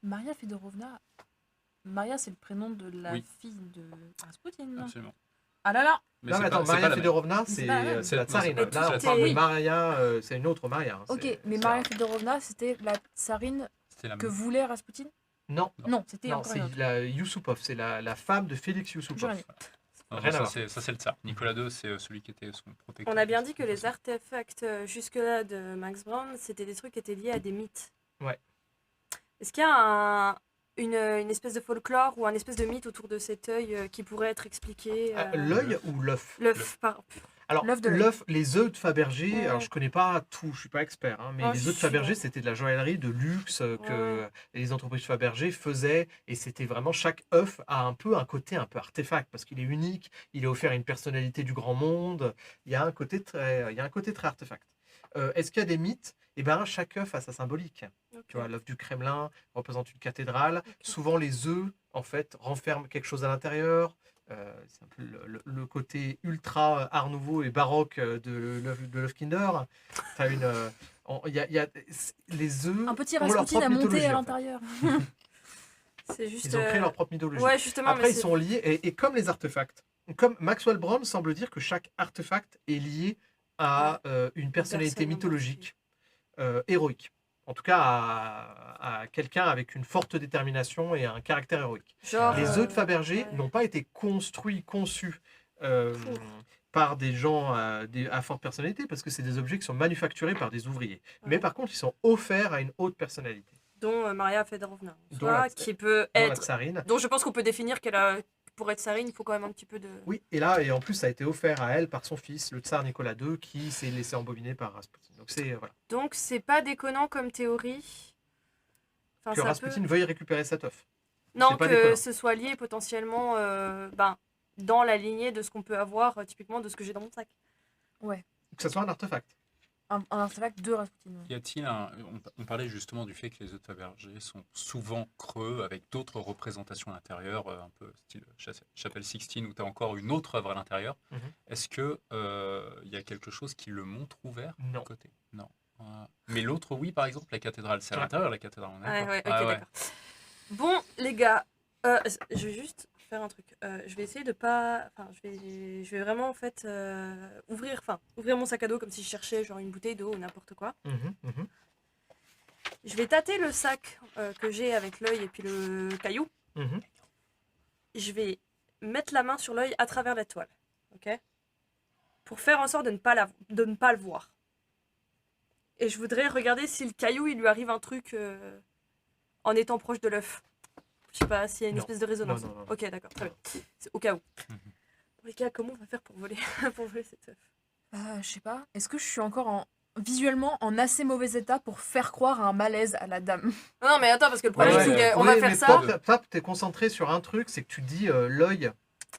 C: Maria Fedorovna. Maria, c'est le prénom de la
E: Oui.
C: fille de Rasputin.
E: Absolument.
C: Ah là là.
E: Mais
A: Non,
E: c'est
A: mais attends,
E: pas- c'est pas
A: Maria
E: la même.
A: Fedorovna,
C: C'est
A: c'est
C: pas la même.
A: c'est la tsarine.
E: Non, c'est pas-
A: Là, on
B: tout
A: parle
B: est-
A: de Maria, c'est une autre Maria. Hein.
C: Ok,
A: C'est-
C: mais
A: c'est
C: Maria
A: un-
C: Fedorovna, c'était la tsarine
E: C'était la
C: que
E: même.
C: voulait Rasputin?
A: Non,
C: Non, c'était
A: non,
C: encore
A: c'est
C: une autre.
A: la Yusupov, c'est la femme de Félix Yusupov.
C: J'aurais dit.
E: Non,
A: Rien à
E: ça,
A: voir.
E: ça, c'est le tsar. Nicolas II, c'est celui qui était son protecteur.
B: On a bien dit que les artefacts jusque-là de Max Brown, c'était des trucs qui étaient liés à des mythes.
A: Ouais.
B: Est-ce qu'il y a une espèce de folklore ou un espèce de mythe autour de cet œil qui pourrait être expliqué
A: L'œil ou l'œuf?
B: L'œuf, par...
A: Alors,
C: L'œuf de l'œil.
A: l'œuf, les œufs de Fabergé,
B: Ouais.
A: alors je connais pas tout, je suis pas expert, hein, mais
B: Ah,
A: les
B: je
A: œufs de
B: suis,
A: Fabergé,
B: ouais.
A: c'était de la joaillerie de luxe que
B: Ouais.
A: les entreprises Fabergé faisaient, et c'était vraiment chaque œuf a un peu un côté un peu artefact parce qu'il est unique, il est offert à une personnalité du grand monde, il y a un côté très artefact. Est-ce qu'il y a des mythes? Eh ben, chaque œuf a sa symbolique.
B: Ok.
A: Tu vois, l'œuf du Kremlin représente une cathédrale. Souvent, les œufs, en fait, renferment quelque chose à l'intérieur. C'est un peu le côté ultra art nouveau et baroque de l'œuf Kinder. T'as une, il y a les œufs
C: Un petit
A: ont leur
C: Rasputin
A: propre
C: à monter
A: mythologie,
C: à
A: en fait.
C: l'intérieur.
B: C'est juste...
A: Ils ont créé leur propre mythologie.
B: Ouais, justement.
A: Après,
B: mais
A: ils
B: c'est-
A: sont liés, et comme les artefacts, comme Maxwell Brown semble dire que chaque artefact est lié à une personnalité
B: personne
A: mythologique héroïque. En tout cas, à quelqu'un avec une forte détermination et un caractère héroïque.
B: Genre,
A: Les œufs de Fabergé
B: ouais.
A: n'ont pas été construits, conçus
B: Pour.
A: par des gens à forte personnalité, parce que c'est des objets qui sont manufacturés par des ouvriers.
B: Ouais.
A: Mais par contre, ils sont offerts à une haute personnalité.
B: Dont Maria Fedorovna,
A: Dont la-
B: qui peut
A: Dont la
B: être...
A: tsarine.
B: dont je pense qu'on peut définir qu'elle a... Pour être tsarine, il faut quand même un petit peu de...
A: Oui, et en plus, ça a été offert à elle par son fils, le tsar Nicolas II, qui s'est laissé embobiner par Rasputin. Donc c'est voilà.
B: Donc, c'est pas déconnant comme théorie. Enfin,
A: Que
B: ça
A: Rasputin
B: peut...
A: veuille récupérer cet œuf.
B: Non,
A: c'est pas
B: que
A: déconnant.
B: ce soit lié potentiellement dans la lignée de ce qu'on peut avoir, typiquement de ce que j'ai dans mon sac.
A: Que ce soit un artefact.
C: Un artefact de Rasputin.
E: Y a-t-il un... On parlait justement du fait que les œufs de Fabergé sont souvent creux avec d'autres représentations à l'intérieur, un peu style Chapelle Sixtine où tu as encore une autre œuvre à l'intérieur.
A: Mhm.
E: Est-ce que y a quelque chose qui le montre ouvert
A: Non.
E: à côté? Non. Mais l'autre, oui, par exemple, la cathédrale. C'est à
A: Ouais.
E: l'intérieur, la cathédrale. On est
B: Ouais,
E: d'accord.
B: ok, d'accord. Bon, les gars, je vais juste faire un truc. Je vais essayer de pas... Enfin, je vais vraiment, en fait, ouvrir mon sac à dos comme si je cherchais genre une bouteille d'eau ou n'importe quoi. Je vais tâter le sac que j'ai avec l'œil et puis le caillou. Je vais mettre la main sur l'œil à travers la toile, ok? Pour faire en sorte de ne pas le voir. Et je voudrais regarder si le caillou, il lui arrive un truc en étant proche de l'œuf. Je sais pas s'il y a une
A: Non.
B: espèce de résonance.
A: Non.
B: Ok, d'accord, très bien. C'est au cas où. Bon, les gars, comment on va faire pour voler, pour voler cet œuf?
C: Je sais pas. Est-ce que je suis encore visuellement en assez mauvais état pour faire croire à un malaise à la dame?
B: Non, mais attends, parce que le problème, c'est qu'on va faire ça.
A: Toi, t'es concentré sur un truc, c'est que tu dis l'œil.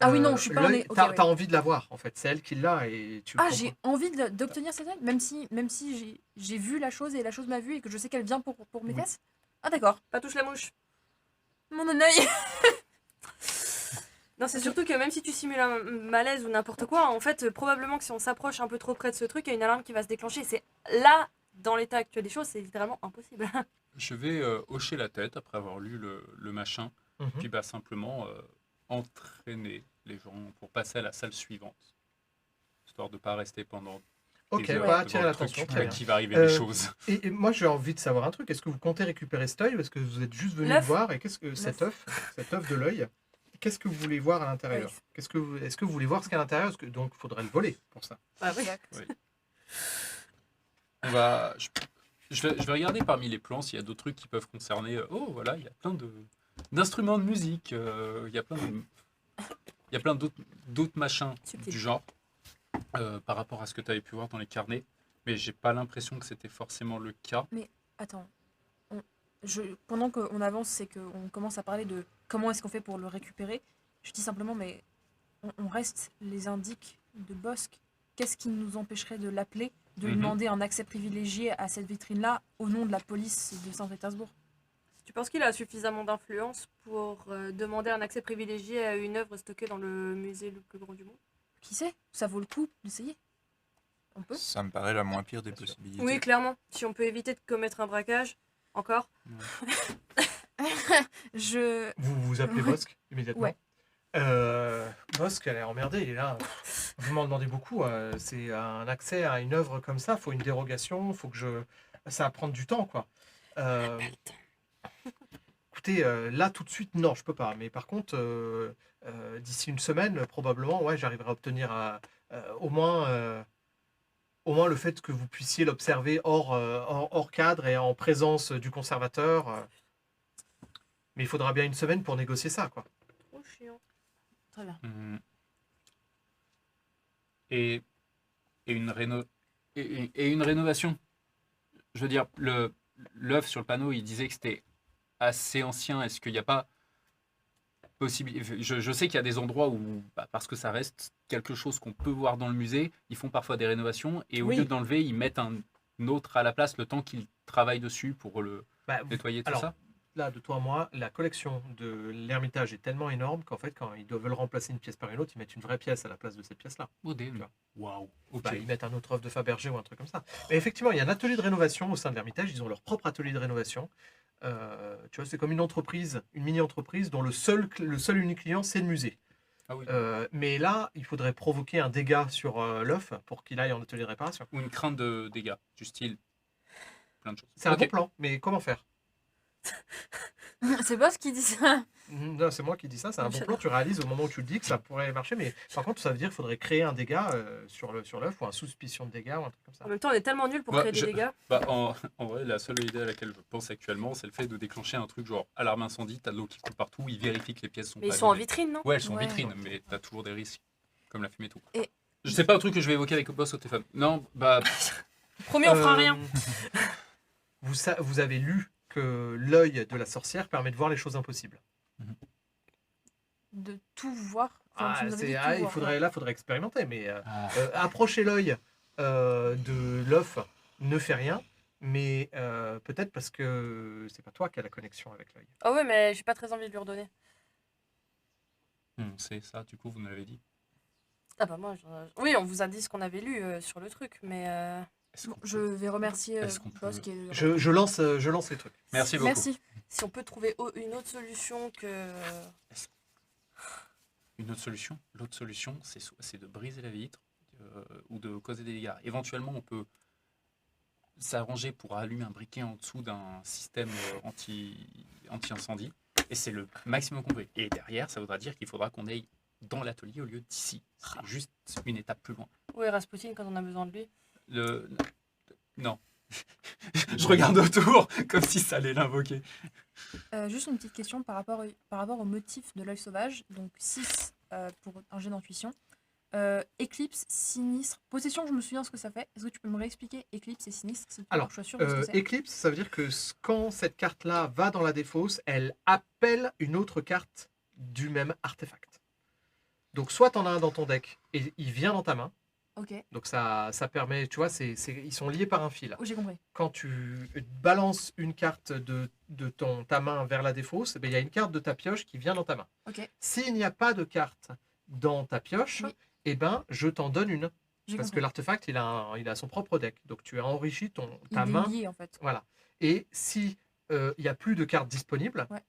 C: Ah oui, non, je suis pas en
A: l'œil,
C: ok,
A: t'as
C: ouais.
A: t'as envie de la voir, en fait. C'est elle qui l'a et tu.
C: Ah,
A: comprends.
C: j'ai envie d'obtenir cette aide, même si j'ai vu la chose et la chose m'a vu et que je sais qu'elle vient pour mes
A: Oui.
C: fesses. Ah d'accord.
B: Pas touche la mouche.
C: Mon œil.
B: Non, c'est surtout que même si tu simules un malaise ou n'importe quoi, en fait, probablement que si on s'approche un peu trop près de ce truc, il y a une alarme qui va se déclencher. C'est là, dans l'état actuel des choses, c'est littéralement impossible.
E: Je vais hocher la tête après avoir lu le machin,
A: Mhm.
E: puis simplement entraîner les gens pour passer à la salle suivante, histoire de ne pas rester pendant
A: Ok,
E: des heures
A: pas
E: devant
A: attirer
E: le
A: l'attention.
E: truc,
A: Très bien.
E: qui va arriver
A: Euh,
E: des choses.
A: Et moi, j'ai envie de savoir un truc. Est-ce que vous comptez récupérer cet œil ou est-ce que vous êtes juste venu le
B: L'œuf.
A: voir et qu'est-ce que cet œuf de l'œil, qu'est-ce que vous voulez voir à l'intérieur?
C: Oui.
A: Est-ce que vous voulez voir ce qu'il y a à l'intérieur? Donc, il faudrait le voler pour ça.
B: Bah oui.
C: Exact.
E: Oui. On va, je vais regarder parmi les plans s'il y a d'autres trucs qui peuvent concerner. Oh, voilà, il y a plein d'instruments de musique. Il y a plein d'autres machins
B: Subtil.
E: du genre par rapport à ce que tu avais pu voir dans les carnets. Mais j'ai pas l'impression que c'était forcément le cas.
C: Attends. Pendant qu'on avance, c'est qu'on commence à parler de comment est-ce qu'on fait pour le récupérer. Je dis simplement, mais on reste les indiques de Bosque. Qu'est-ce qui nous empêcherait de l'appeler, de lui
E: Mhm.
C: demander un accès privilégié à cette vitrine-là au nom de la police de Saint-Pétersbourg?
B: Tu penses qu'il a suffisamment d'influence pour demander un accès privilégié à une œuvre stockée dans le musée le plus grand du monde?
C: Qui sait? Ça vaut le coup d'essayer. On peut?
D: Ça me paraît la moins pire des
A: Bien sûr.
D: possibilités.
B: Oui, clairement. Si on peut éviter de commettre un braquage, encore.
C: Je...
A: Vous appelez
C: Ouais.
A: Bosque immédiatement.
C: Ouais.
A: Bosque, elle est emmerdée, il est là. Vous m'en demandez beaucoup. C'est un accès à une œuvre comme ça, faut une dérogation, faut que je. Ça va prendre du temps, quoi. Écoutez, là tout de suite, non, je peux pas. Mais par contre, d'ici une semaine, probablement, ouais, j'arriverai à obtenir au moins le fait que vous puissiez l'observer hors cadre et en présence du conservateur. Mais il faudra bien une semaine pour négocier ça, quoi.
B: Trop chiant.
C: Très bien.
E: Et une une rénovation. Je veux dire, l'œuf sur le panneau, il disait que c'était assez ancien. Est-ce qu'il n'y a pas possibilité? Je sais qu'il y a des endroits où, parce que ça reste quelque chose qu'on peut voir dans le musée, ils font parfois des rénovations et au
A: Oui.
E: lieu d'enlever, ils mettent un autre à la place le temps qu'ils travaillent dessus pour le
A: Bah,
E: nettoyer tout
A: alors,
E: ça.
A: là, de toi à moi, la collection de l'Ermitage est tellement énorme qu'en fait, quand ils doivent remplacer une pièce par une autre, ils mettent une vraie pièce à la place de cette pièce-là.
E: Oh,
A: Tu vois.
E: waouh. Ok.
A: Bah, ils mettent un autre œuvre de Fabergé ou un truc comme ça. Mais effectivement, il y a un atelier de rénovation au sein de l'Ermitage. Ils ont leur propre atelier de rénovation. Tu vois, c'est comme une entreprise, une mini-entreprise dont le seul unique client, c'est le musée.
E: Ah oui.
A: Mais là, il faudrait provoquer un dégât sur l'œuf pour qu'il aille en atelier de réparation.
E: Ou une crainte de dégâts, du style plein de choses.
A: C'est un
E: Ok.
A: bon plan, mais comment faire?
C: C'est Bosque qui dit ça.
A: Non, c'est moi qui dis ça, c'est un bon
B: J'adore.
A: plan. Tu réalises au moment où tu le dis que ça pourrait marcher, mais par contre, ça veut dire qu'il faudrait créer un dégât sur l'œuf ou un suspicion de dégât ou un truc comme ça.
B: En même temps, on est tellement nuls pour
E: Bah,
B: créer des dégâts.
E: En vrai, la seule idée à laquelle je pense actuellement, c'est le fait de déclencher un truc genre alarme incendie, t'as de l'eau qui coule partout, ils vérifient que les pièces sont
B: Mais
E: pas
B: ils sont en
E: abîmées.
B: vitrine, non?
E: Ouais, elles sont en
C: Ouais.
E: vitrine, mais t'as toujours des risques, comme la fumée et tout.
C: Et-
E: Je sais pas le truc que je vais évoquer avec le boss au téléphone. Non, bah,
B: Promis, on fera rien.
A: Vous avez lu que l'œil de la sorcière permet de voir les choses impossibles.
C: De tout voir. Enfin, tu nous avais dit tout
A: Il
C: voir,
A: faudrait, faudrait expérimenter, mais
E: ah,
A: approcher l'œil de l'œuf ne fait rien, mais peut-être parce que c'est pas toi qui as la connexion avec l'œil.
B: Ah ouais, mais j'ai pas très envie de lui redonner.
E: c'est ça, du coup, vous me l'avez dit.
B: Ah bah moi, oui, on vous a dit ce qu'on avait lu sur le truc, mais
E: Est-ce
C: Bon,
E: qu'on
C: je
E: peut-
C: vais remercier
E: Est-ce qu'on
C: Bosque
E: peut-
C: et...
A: Je lance les trucs.
E: Merci beaucoup.
C: Merci.
B: si on peut trouver une autre solution que...
E: Une autre solution, l'autre solution, c'est de briser la vitre ou de causer des dégâts. Éventuellement, on peut s'arranger pour allumer un briquet en dessous d'un système anti-incendie. Et c'est le maximum qu'on peut. Et derrière, ça voudra dire qu'il faudra qu'on aille dans l'atelier au lieu d'ici. C'est juste une étape plus loin.
B: Où est Rasputin quand on a besoin de lui?
E: Non. Je regarde autour comme si ça allait l'invoquer.
C: Juste une petite question par rapport au motif de l'œil sauvage. Donc 6 pour un jet d'intuition. Éclipse, sinistre, possession, je me souviens ce que ça fait. Est-ce que tu peux me réexpliquer éclipse et sinistre s'il te plaît,
A: Alors,
C: pour que je sois sûre de ce que c'est.
A: Eclipse, ça veut dire que quand cette carte-là va dans la défausse, elle appelle une autre carte du même artefact. Donc soit tu en as un dans ton deck et il vient dans ta main,
C: Ok,
A: donc ça permet, tu vois, ils sont liés par un fil.
C: oh, j'ai compris.
A: Quand tu balances une carte de ta main vers la défausse, ben, il y a une carte de ta pioche qui vient dans ta main.
C: Ok,
A: S'il n'y a pas de carte dans ta pioche,
C: Oui.
A: eh ben, je t'en donne une.
C: j'ai
A: Parce que
C: compris.
A: l'artefact, il a son propre deck. Donc tu as enrichi ta
C: Il est
A: main.
C: lié en fait.
A: Voilà. Et si il n'y a plus de cartes disponibles,
C: Ouais.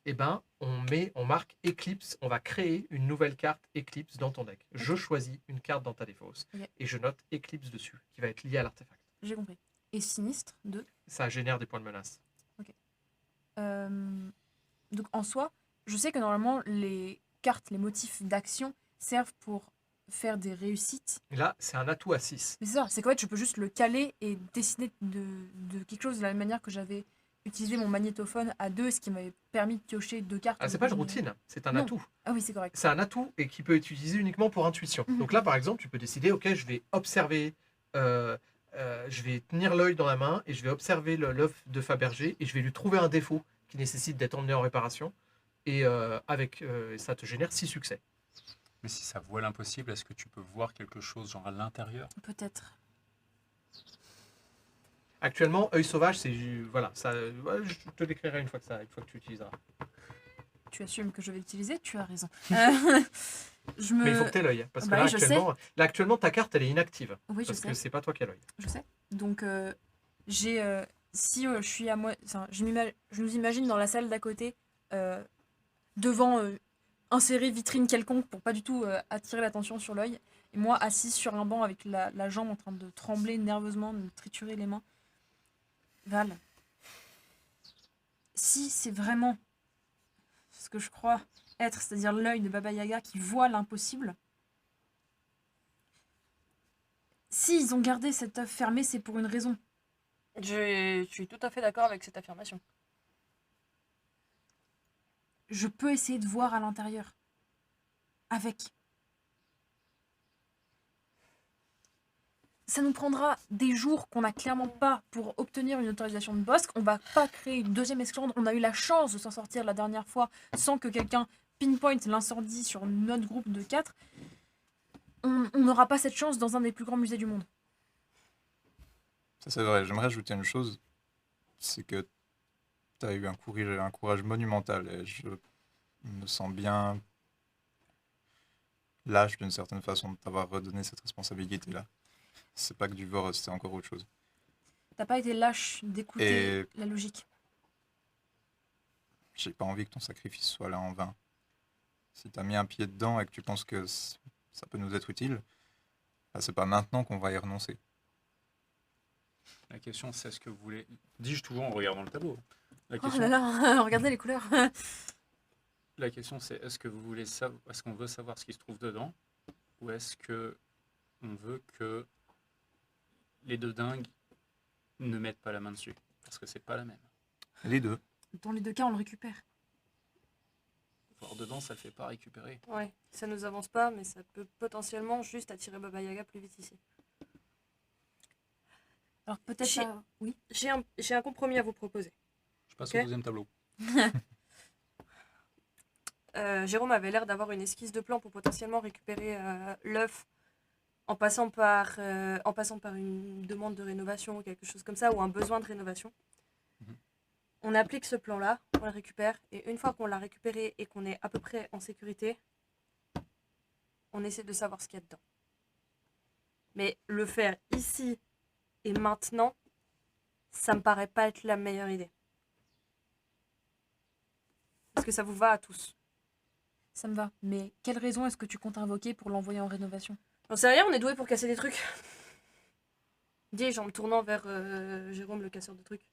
A: eh ben, on marque Eclipse. On va créer une nouvelle carte Eclipse dans ton deck. Je choisis une carte dans ta défausse
C: Ok.
A: et je note Eclipse dessus, qui va être liée à l'artefact.
C: J'ai compris. Et sinistre, 2.
A: Ça génère des points de menace.
C: Donc en soi, je sais que normalement les cartes, les motifs d'action servent pour faire des réussites.
A: Et là, c'est un atout à 6.
C: Mais c'est ça, c'est qu'en fait je peux juste le caler et décider de quelque chose de la même manière que j'avais utilisé mon magnétophone à 2, ce qui m'avait permis de piocher 2 cartes.
A: Ah, c'est pas une routine, c'est un
C: Non.
A: atout.
C: Ah oui, c'est correct.
A: C'est un atout et qui peut être utilisé uniquement pour intuition.
C: Mhm.
A: Donc là, par exemple, tu peux décider, ok, je vais observer, je vais tenir l'œil dans la main et je vais observer l'œuf de Fabergé et je vais lui trouver un défaut qui nécessite d'être emmené en réparation. Et ça te génère 6 succès.
E: Mais si ça voit l'impossible, est-ce que tu peux voir quelque chose genre à l'intérieur?
C: Peut-être.
A: Actuellement, œil sauvage, c'est voilà, ça. Je te décrirai une fois que tu utiliseras.
C: Tu assumes que je vais l'utiliser, tu as raison. Je
A: Mais il faut que tu aies l'œil, parce que
C: Bah
A: là,
C: oui, je
A: actuellement, ta carte, elle est inactive,
C: Oui, je
A: parce
C: sais.
A: que c'est pas toi qui as l'œil.
C: Je sais. Donc, j'ai. Si je suis à moi. Enfin, je nous imagine dans la salle d'à côté, devant un serré vitrine quelconque pour pas du tout attirer l'attention sur l'œil. Et moi, assise sur un banc avec la jambe en train de trembler nerveusement, de me triturer les mains. Val, si c'est vraiment ce que je crois être, c'est-à-dire l'œil de Baba Yaga qui voit l'impossible, s'ils ont gardé cet œuf fermé, c'est pour une raison.
B: Je suis tout à fait d'accord avec cette affirmation.
C: Je peux essayer de voir à l'intérieur. Avec. Ça nous prendra des jours qu'on n'a clairement pas pour obtenir une autorisation de Bosque. On va pas créer une deuxième esclandre. On a eu la chance de s'en sortir la dernière fois sans que quelqu'un pinpoint l'incendie sur notre groupe de 4. On n'aura pas cette chance dans un des plus grands musées du monde.
D: Ça, c'est vrai. J'aimerais ajouter une chose. C'est que tu as eu un courage monumental. Et je me sens bien lâche d'une certaine façon de t'avoir redonné cette responsabilité-là. C'est pas que du Voros, c'est encore autre chose.
C: T'as pas été lâche d'écouter
D: Et-
C: la logique.
D: J'ai pas envie que ton sacrifice soit là en vain. Si t'as mis un pied dedans et que tu penses que ça peut nous être utile, bah, c'est pas maintenant qu'on va y renoncer.
E: La question, c'est est-ce que vous voulez... Dis-je toujours en regardant le tableau. La
C: Oh
E: question,
C: là là, regardez les couleurs.
E: la question c'est est-ce que vous voulez est-ce qu'on veut savoir ce qui se trouve dedans, ou est-ce que on veut que les deux dingues ne mettent pas la main dessus, parce que c'est pas la même.
D: Les deux.
C: Dans les deux cas, on le récupère.
E: Voir dedans, ça le fait pas récupérer.
B: Ouais, ça nous avance pas, mais ça peut potentiellement juste attirer Baba Yaga plus vite ici.
C: Alors peut-être
B: J'ai-
C: ça... Oui.
B: J'ai un compromis à vous proposer.
E: Je passe
B: Ok.
E: au deuxième tableau.
B: Jérôme avait l'air d'avoir une esquisse de plan pour potentiellement récupérer l'œuf en passant par une demande de rénovation ou quelque chose comme ça, ou un besoin de rénovation.
E: Mhm.
B: On applique ce plan-là, on le récupère, et une fois qu'on l'a récupéré et qu'on est à peu près en sécurité, on essaie de savoir ce qu'il y a dedans. Mais le faire ici et maintenant, ça me paraît pas être la meilleure idée. Est-ce que ça vous va à tous?
C: Ça me va. Mais quelle raison est-ce que tu comptes invoquer pour l'envoyer en rénovation?
B: J'en sais rien, on est doué pour casser des trucs. Dis-je en me tournant vers Jérôme, le casseur de trucs.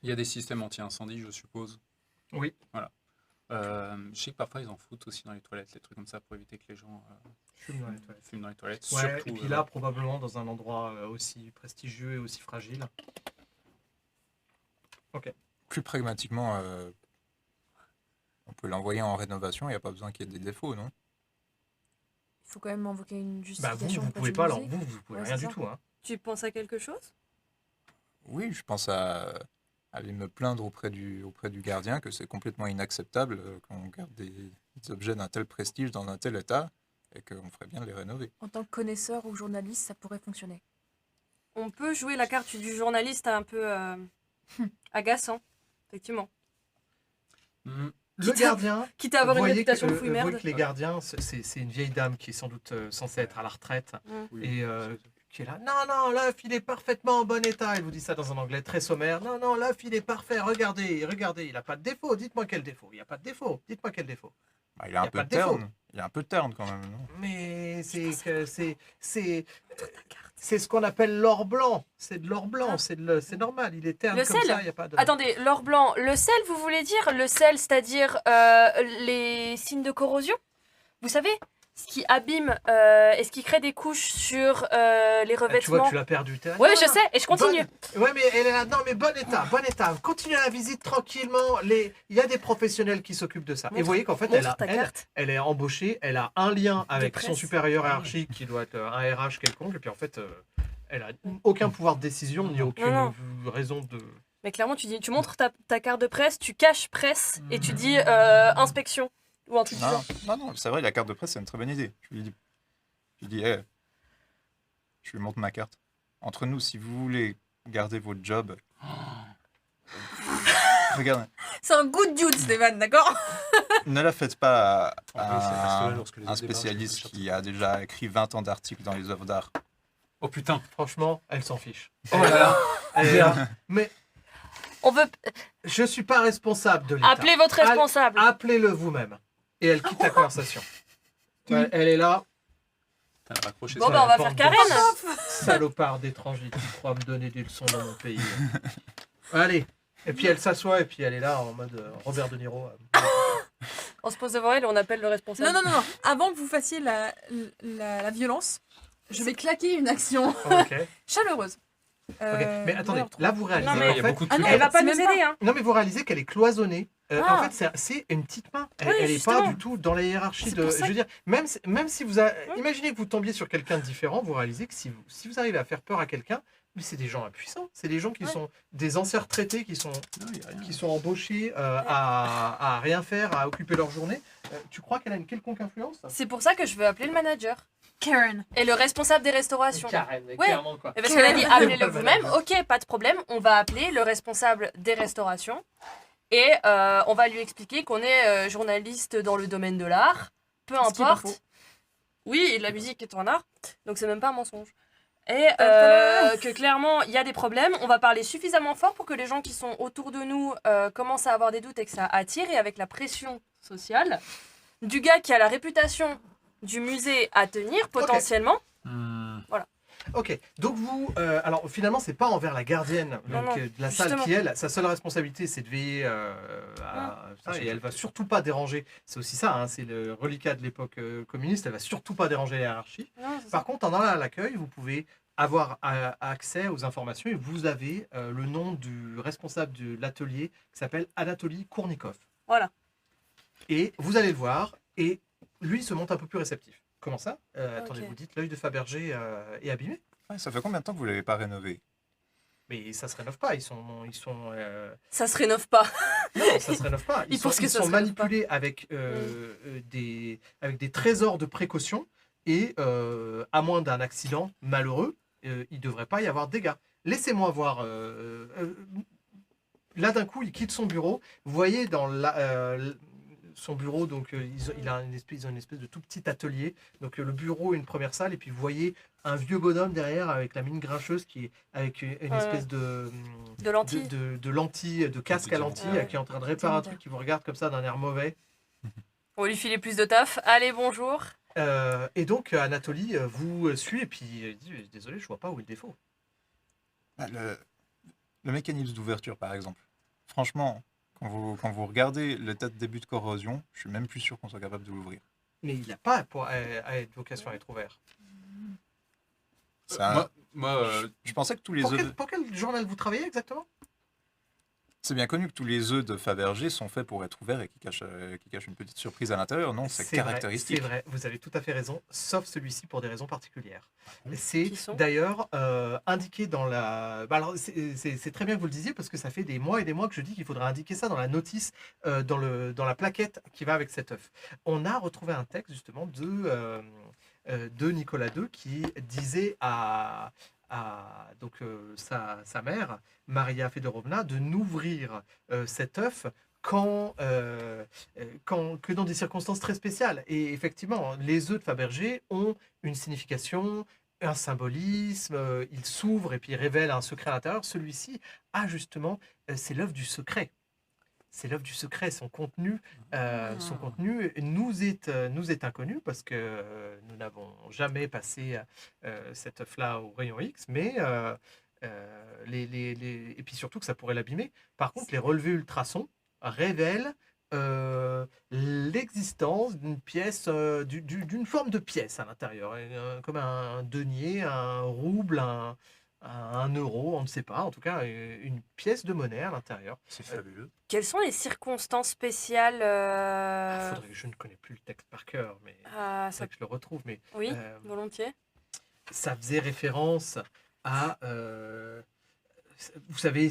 E: Il y a des systèmes anti-incendie, je suppose.
A: Oui.
E: Voilà. Je sais que parfois ils en foutent aussi dans les toilettes, les trucs comme ça, pour éviter que les gens
A: Fume dans les toilettes.
E: fument dans les toilettes.
A: Ouais,
E: Surtout,
A: et puis là, probablement dans un endroit aussi prestigieux et aussi fragile.
D: Plus pragmatiquement, on peut l'envoyer en rénovation, il n'y a pas besoin qu'il y ait des défauts, non?
C: Il faut quand même invoquer une
A: Bah
C: justification.
A: vous
C: auprès
A: pouvez
C: du
A: pas, alors
C: musée.
A: vous pouvez
C: Ouais,
A: rien
C: c'est
A: du
C: ça.
A: tout. Hein.
B: Tu penses à quelque chose?
D: Oui, je pense à aller me plaindre auprès du gardien que c'est complètement inacceptable qu'on garde des objets d'un tel prestige dans un tel état et qu'on ferait bien de les rénover.
C: En tant que connaisseur ou journaliste, ça pourrait fonctionner.
B: On peut jouer la carte du journaliste un peu agaçant, effectivement.
E: Mhm.
A: Le
B: Quitte à-
A: gardien,
B: Quitte à avoir une
A: voyez
B: réputation de
A: vous
B: fouille
A: voyez
B: merde.
A: que les gardiens, c'est une vieille dame qui est sans doute censée être à la retraite
E: Oui.
A: et qui est là. Non, non, l'œuf, il est parfaitement en bon état. Elle vous dit ça dans un anglais très sommaire. Non, non, l'œuf, il est parfait. Regardez, regardez, il n'a pas de défaut. Dites-moi quel défaut. Il n'y a pas de défaut. Dites-moi quel défaut.
D: Bah, il
A: Y
D: a
A: a
D: un peu
A: pas
D: de
A: de défaut.
D: terne. Il a un peu de terne quand même, non?
A: Mais c'est ce qu'on appelle l'or blanc. C'est de l'or blanc. C'est normal. Il est terne
B: Le
A: comme
B: sel.
A: ça. Il y a pas de.
B: Attendez, l'or blanc, le sel, vous voulez dire? Le sel, c'est-à-dire les signes de corrosion? Vous savez, ce qui abîme et ce qui crée des couches sur les
A: Ah, tu vois
B: revêtements.
A: que tu l'as perdu.
B: Oui, je sais, et je continue.
A: Ouais, mais elle est là. Non, mais bon état, bon état. Continue la visite tranquillement. Il y a des professionnels qui s'occupent de ça. Et vous voyez qu'en fait,
B: Montre ta carte.
A: elle est embauchée, elle a un lien avec son
B: presse.
A: supérieur hiérarchique qui doit être un RH quelconque, et puis en fait, elle a aucun pouvoir de décision ni aucune
B: Non.
A: raison de.
B: Mais clairement, tu montres ta carte de presse, tu caches presse et tu dis inspection ou un truc du genre.
D: Non, c'est vrai, la carte de presse, c'est une très bonne idée. Je lui dis, hey, je lui montre ma carte. Entre nous, si vous voulez garder votre job, regarde,
C: C'est un good dude, Stéphane, d'accord?
D: ne la faites pas
F: En plus, elle reste là lorsque les
D: à un
F: autres débarquent,
D: spécialiste
F: je
D: qui a déjà écrit 20 ans d'articles dans les œuvres d'art.
E: Oh putain.
A: Franchement, elle s'en fiche.
E: Oh là là.
A: Elle est là. Mais
B: On veut
A: je suis pas responsable de l'État.
B: appeler votre responsable.
A: Appelez-le vous-même. Et elle quitte la conversation. Elle est là.
E: Elle a raccroché
B: Bon,
E: ça.
B: bah, on va
A: bande
B: faire
A: de
B: Karen.
A: Salopard d'étrangers qui croient me donner des leçons dans mon pays. Allez. Et puis elle s'assoit et puis elle est là en mode Robert De Niro.
B: On se pose devant elle et on appelle le responsable.
C: Non. Avant que vous fassiez la violence, je vais claquer une action
A: Ok.
C: chaleureuse.
A: Ok. Mais attendez,
C: voilà,
A: là vous réalisez
B: Non, mais
A: qu'en
E: il y a
A: fait-
E: beaucoup de
C: Ah
E: trucs.
C: non,
B: Elle va pas
C: c'est
B: nous
C: même
B: aider, hein.
A: non mais vous réalisez qu'elle est cloisonnée.
B: Ah.
A: En fait, c'est une petite main. Elle,
B: Oui,
A: elle est pas
B: justement.
A: du tout dans la hiérarchie
B: C'est
A: de.
B: pour ça
A: Je veux dire, même si vous imaginez que vous tombiez sur quelqu'un de différent, vous réalisez que si vous arrivez à faire peur à quelqu'un, mais c'est des gens impuissants. C'est des gens qui
B: Ouais.
A: sont des anciens retraités qui sont
F: Non, il y a rien.
A: qui sont embauchés à rien faire, à occuper leur journée. Tu crois qu'elle a une quelconque influence?
B: C'est pour ça que je veux appeler le manager
C: Karen.
B: et le responsable des restaurations.
A: Karen,
B: Ouais.
A: clairement quoi.
B: Et parce qu'elle a dit appelez-le
A: Pas le
B: vous-même,
A: manager.
B: ok, pas de problème, on va appeler le responsable des restaurations et on va lui expliquer qu'on est journaliste dans le domaine de l'art, peu
C: Ce qui est pas
B: importe.
C: faux.
B: Oui, et la musique est un art, donc c'est même pas un mensonge. Et
C: Ta-da.
B: que clairement, il y a des problèmes, on va parler suffisamment fort pour que les gens qui sont autour de nous commencent à avoir des doutes et que ça attire, et avec la pression sociale du gars qui a la réputation du musée à tenir, potentiellement.
A: Ok, donc vous, alors finalement c'est pas envers la gardienne
B: Non,
A: donc,
B: non,
A: de la salle
B: justement.
A: qui elle, sa seule responsabilité c'est de veiller à ça et elle va surtout pas déranger. C'est aussi ça, hein, c'est le reliquat de l'époque communiste. Elle va surtout pas déranger la hiérarchie.
B: Non, c'est ça.
A: Par contre, en allant à l'accueil, vous pouvez avoir accès aux informations et vous avez le nom du responsable de l'atelier qui s'appelle Anatoly Kournikov.
B: Voilà.
A: Et vous allez le voir et lui se montre un peu plus réceptif. Comment ça Attendez,
B: Ok.
A: vous dites l'œil de Fabergé est abîmé.
D: Ouais, ça fait combien de temps que vous l'avez pas rénové?
A: Mais ça se rénove pas, ils sont
B: Ça se rénove pas.
A: non, ça se rénove pas.
B: Ils pensent que
A: ils
B: ça
A: sont
B: se rénove pas.
A: manipulés avec des trésors de précaution et à moins d'un accident malheureux, il ne devrait pas y avoir de dégâts. Laissez-moi voir. Là d'un coup, il quitte son bureau. Vous voyez dans son bureau, donc ils ont une espèce de tout petit atelier. Donc le bureau, une première salle, et puis vous voyez un vieux bonhomme derrière avec la mine grincheuse qui est avec une espèce de
B: lentilles.
A: de lentilles, de casque à lentilles,
B: Ouais.
A: qui est en train de réparer un truc qui vous regarde comme ça d'un air mauvais.
B: On va lui filer plus de taf. Allez, bonjour.
A: Et donc Anatoly vous suit et puis il dit désolé, je vois pas où est le défaut.
D: Ah, le mécanisme d'ouverture, par exemple. Franchement, quand vous regardez l'état de début de corrosion, je suis même plus sûr qu'on soit capable de l'ouvrir.
A: Mais il n'a pas à être vocation à être ouvert.
D: C'est un-
E: Moi,
D: Je pensais que tous les œufs...
A: Pour quel journal vous travaillez exactement?
D: C'est bien connu que tous les œufs de Fabergé sont faits pour être ouverts et qui cachent une petite surprise à l'intérieur. Non, c'est
A: vrai,
D: caractéristique.
A: C'est vrai, vous avez tout à fait raison, sauf celui-ci pour des raisons particulières. C'est
B: Qui sont
A: d'ailleurs indiqué dans la... Bah alors, c'est très bien que vous le disiez parce que ça fait des mois et des mois que je dis qu'il faudra indiquer ça dans la notice, dans la plaquette qui va avec cet œuf. On a retrouvé un texte justement de Nicolas II qui disait à sa mère, Maria Fedorovna, de n'ouvrir cet œuf que dans des circonstances très spéciales. Et effectivement, les œufs de Fabergé ont une signification, un symbolisme, ils s'ouvrent et puis ils révèlent un secret à l'intérieur. Celui-ci a justement, c'est l'œuf du secret. C'est l'œuf du secret, son contenu nous est inconnu parce que nous n'avons jamais passé cet œuf-là au rayon X, mais et puis surtout que ça pourrait l'abîmer. Par contre, les relevés ultrasons révèlent l'existence d'une pièce, d'une forme de pièce à l'intérieur, comme un denier, un rouble, un euro, on ne sait pas, en tout cas une pièce de monnaie à l'intérieur.
E: C'est fabuleux.
B: Quelles sont les circonstances spéciales
A: Je ne connais plus le texte par cœur, mais
B: ça...
A: c'est vrai que je le retrouve, mais
B: Oui,
A: euh,
B: volontiers.
A: ça faisait référence à, vous savez,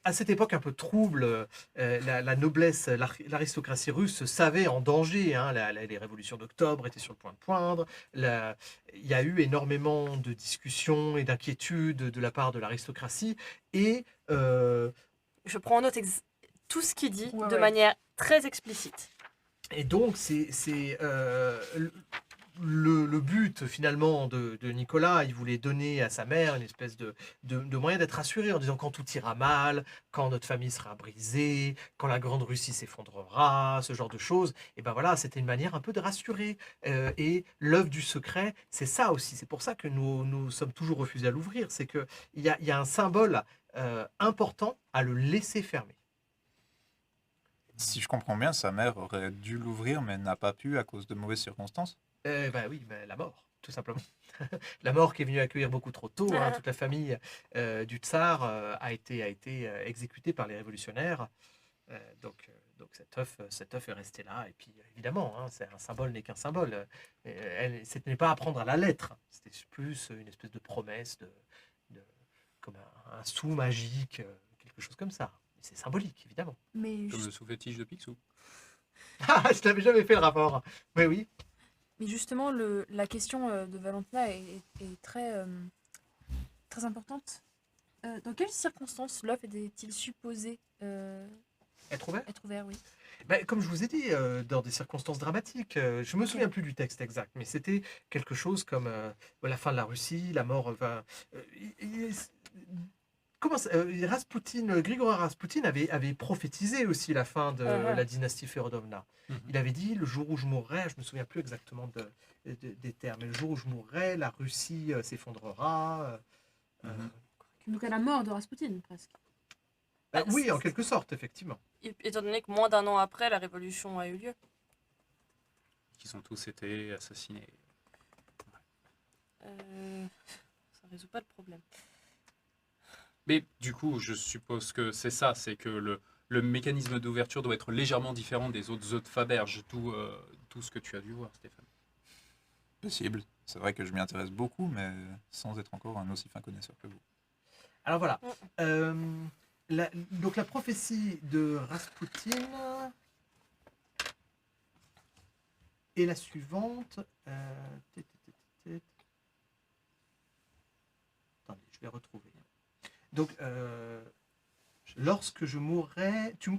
A: à cette époque un peu trouble, la noblesse, l'aristocratie russe savait en danger. Hein, les révolutions d'octobre étaient sur le point de poindre. Il y a eu énormément de discussions et d'inquiétudes de la part de l'aristocratie. Et
B: Je prends en note tout ce qu'il dit
C: Ouais,
B: de
C: ouais.
B: manière très explicite.
A: donc, le but finalement de Nicolas. Il voulait donner à sa mère une espèce de moyen d'être rassuré en disant quand tout ira mal, quand notre famille sera brisée, quand la Grande Russie s'effondrera, ce genre de choses. Et ben voilà, c'était une manière un peu de rassurer. Et l'œuvre du secret, c'est ça aussi. C'est pour ça que nous sommes toujours refusés à l'ouvrir. C'est qu'il y a un symbole important à le laisser fermer.
D: Si je comprends bien, sa mère aurait dû l'ouvrir, mais n'a pas pu à cause de mauvaises circonstances.
A: Bah oui, bah, la mort, tout simplement. La mort qui est venue accueillir beaucoup trop tôt. Hein, toute la famille du tsar a été exécutée par les révolutionnaires. Donc cet œuf est resté là. Et puis évidemment, hein, c'est un symbole n'est qu'un symbole. Ce n'est pas à prendre à la lettre. C'était plus une espèce de promesse, comme un sou magique, quelque chose comme ça. C'est symbolique, évidemment.
C: Mais,
E: Comme le sous-fétiche de Picsou.
A: Ah, je n'avais jamais fait le rapport. Mais oui.
C: mais justement, la question de Valentina est très, très importante. Dans quelles circonstances l'œuf était-il supposé
A: Être ouvert.
C: être ouvert, oui.
A: Ben, comme je vous ai dit, dans des circonstances dramatiques, je me souviens plus du texte exact, mais c'était quelque chose comme la fin de la Russie, la mort. Grigori Raspoutine avait prophétisé aussi la fin de la dynastie Ferodovna. Il avait dit le jour où je mourrai, je me souviens plus exactement des termes, mais le jour où je mourrai, la Russie s'effondrera.
C: Donc à la mort de Raspoutine, presque.
A: Oui, en quelque sorte, effectivement.
B: Étant donné que moins d'un an après, la révolution a eu lieu.
E: Qu'ils ont tous été assassinés.
B: Ça résout pas le problème.
E: Mais du coup, je suppose que c'est ça, c'est que le mécanisme d'ouverture doit être légèrement différent des autres œufs de Faberge, tout ce que tu as dû voir, Stéphane.
D: Possible. C'est vrai que je m'y intéresse beaucoup, mais sans être encore un aussi fin connaisseur que vous.
A: Alors voilà. Donc la prophétie de Raspoutine est la suivante. Attendez, je vais retrouver. Donc, lorsque je mourrai, tu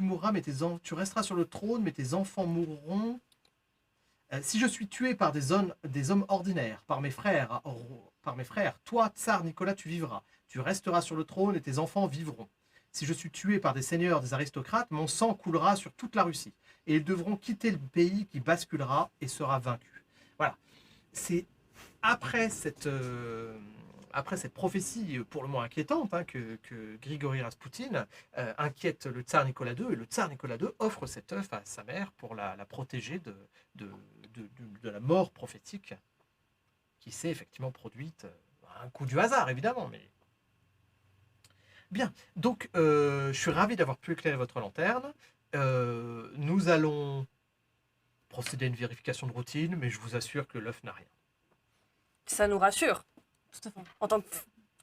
A: mourras, mais tu resteras sur le trône, mais tes enfants mourront. Si je suis tué par des hommes ordinaires, par mes frères, toi, tsar Nicolas, tu vivras. Tu resteras sur le trône et tes enfants vivront. Si je suis tué par des seigneurs, des aristocrates, mon sang coulera sur toute la Russie. Et ils devront quitter le pays qui basculera et sera vaincu. Voilà. C'est après cette prophétie pour le moins inquiétante que Grigori Raspoutine inquiète le tsar Nicolas II. Et le tsar Nicolas II offre cet œuf à sa mère pour la protéger de la mort prophétique qui s'est effectivement produite. Un coup du hasard, évidemment, mais... Bien, donc je suis ravi d'avoir pu éclairer votre lanterne. Nous allons procéder à une vérification de routine, mais je vous assure que l'œuf n'a rien.
B: Ça nous rassure.
C: Tout à fait.
B: En tant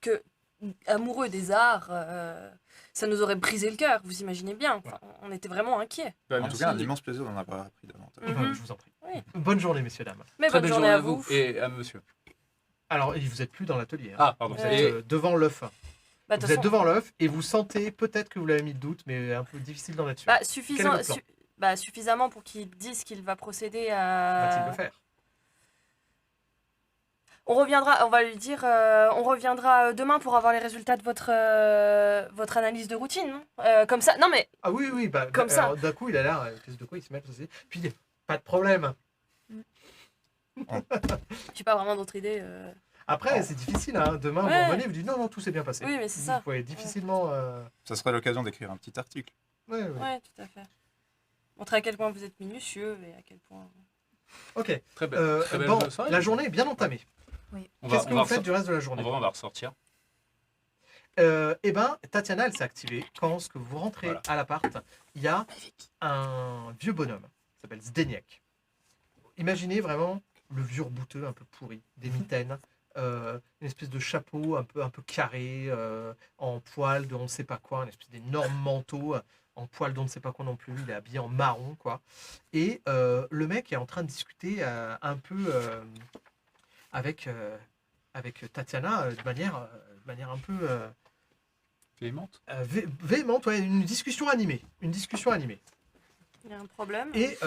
B: que amoureux des arts, ça nous aurait brisé le cœur, vous imaginez bien. Enfin, on était vraiment inquiets.
E: Bah,
D: En
E: merci.
D: tout cas, un immense plaisir d'en avoir appris davantage.
B: Mhm.
A: Je vous en prie.
B: Oui.
A: Bonne journée, messieurs, dames.
B: Mais
E: Très
B: bonne
E: belle
B: journée à vous.
E: et à monsieur.
A: Alors, vous n'êtes plus dans l'atelier.
E: Ah, pardon.
A: Vous
B: Ouais.
A: êtes
E: Et
A: devant l'œuf.
B: Bah, de
A: Vous
B: toute
A: êtes
B: façon,
A: devant l'œuf et vous sentez peut-être que vous l'avez mis de doute, mais un peu difficile d'en être sûr.
B: bah,
A: Quel est votre plan
B: suffisamment pour qu'il dise qu'il va procéder
A: Va-t-il
B: à...
A: le faire?
B: On va lui dire, on reviendra demain pour avoir les résultats de votre analyse de routine. Non comme ça, non mais,
A: Ah oui, bah,
B: Comme ça.
A: alors, d'un coup, il a l'air, qu'est-ce de quoi il se met à se Puis, pas de problème.
B: j'ai pas vraiment d'autres idées.
A: Après, c'est difficile, hein. Demain,
B: Ouais.
A: vous revenez, vous dites non, tout s'est bien passé.
B: Oui, mais c'est
A: Vous
B: ça.
A: pouvez difficilement...
D: Ça serait l'occasion d'écrire un petit article.
A: Ouais, ouais.
B: Ouais, tout à fait. Montrer à quel point vous êtes minutieux et à quel point.
A: Ok.
E: Très belle, très belle
A: Bon,
E: soirée.
A: la journée est bien entamée.
E: On va,
A: Qu'est-ce que
E: on va
A: vous faites
E: ressor-
A: du reste de la
E: en
A: journée?
E: vrai, on va ressortir.
A: Eh ben, Tatiana, elle s'est activée quand que vous rentrez
E: Voilà.
A: à l'appart. Il y a un vieux bonhomme, qui s'appelle Zdeniak. Imaginez vraiment le vieux rebouteux, un peu pourri, des mitaines, une espèce de chapeau un peu carré, en poil de on ne sait pas quoi, une espèce d'énorme manteau en poil d'on ne sait pas quoi non plus. Il est habillé en marron, quoi. Et le mec est en train de discuter un peu avec Tatiana de manière un peu
E: Véhémente.
A: véhémente, ouais, une discussion animée. Une discussion animée.
B: Il y a un problème.
A: Et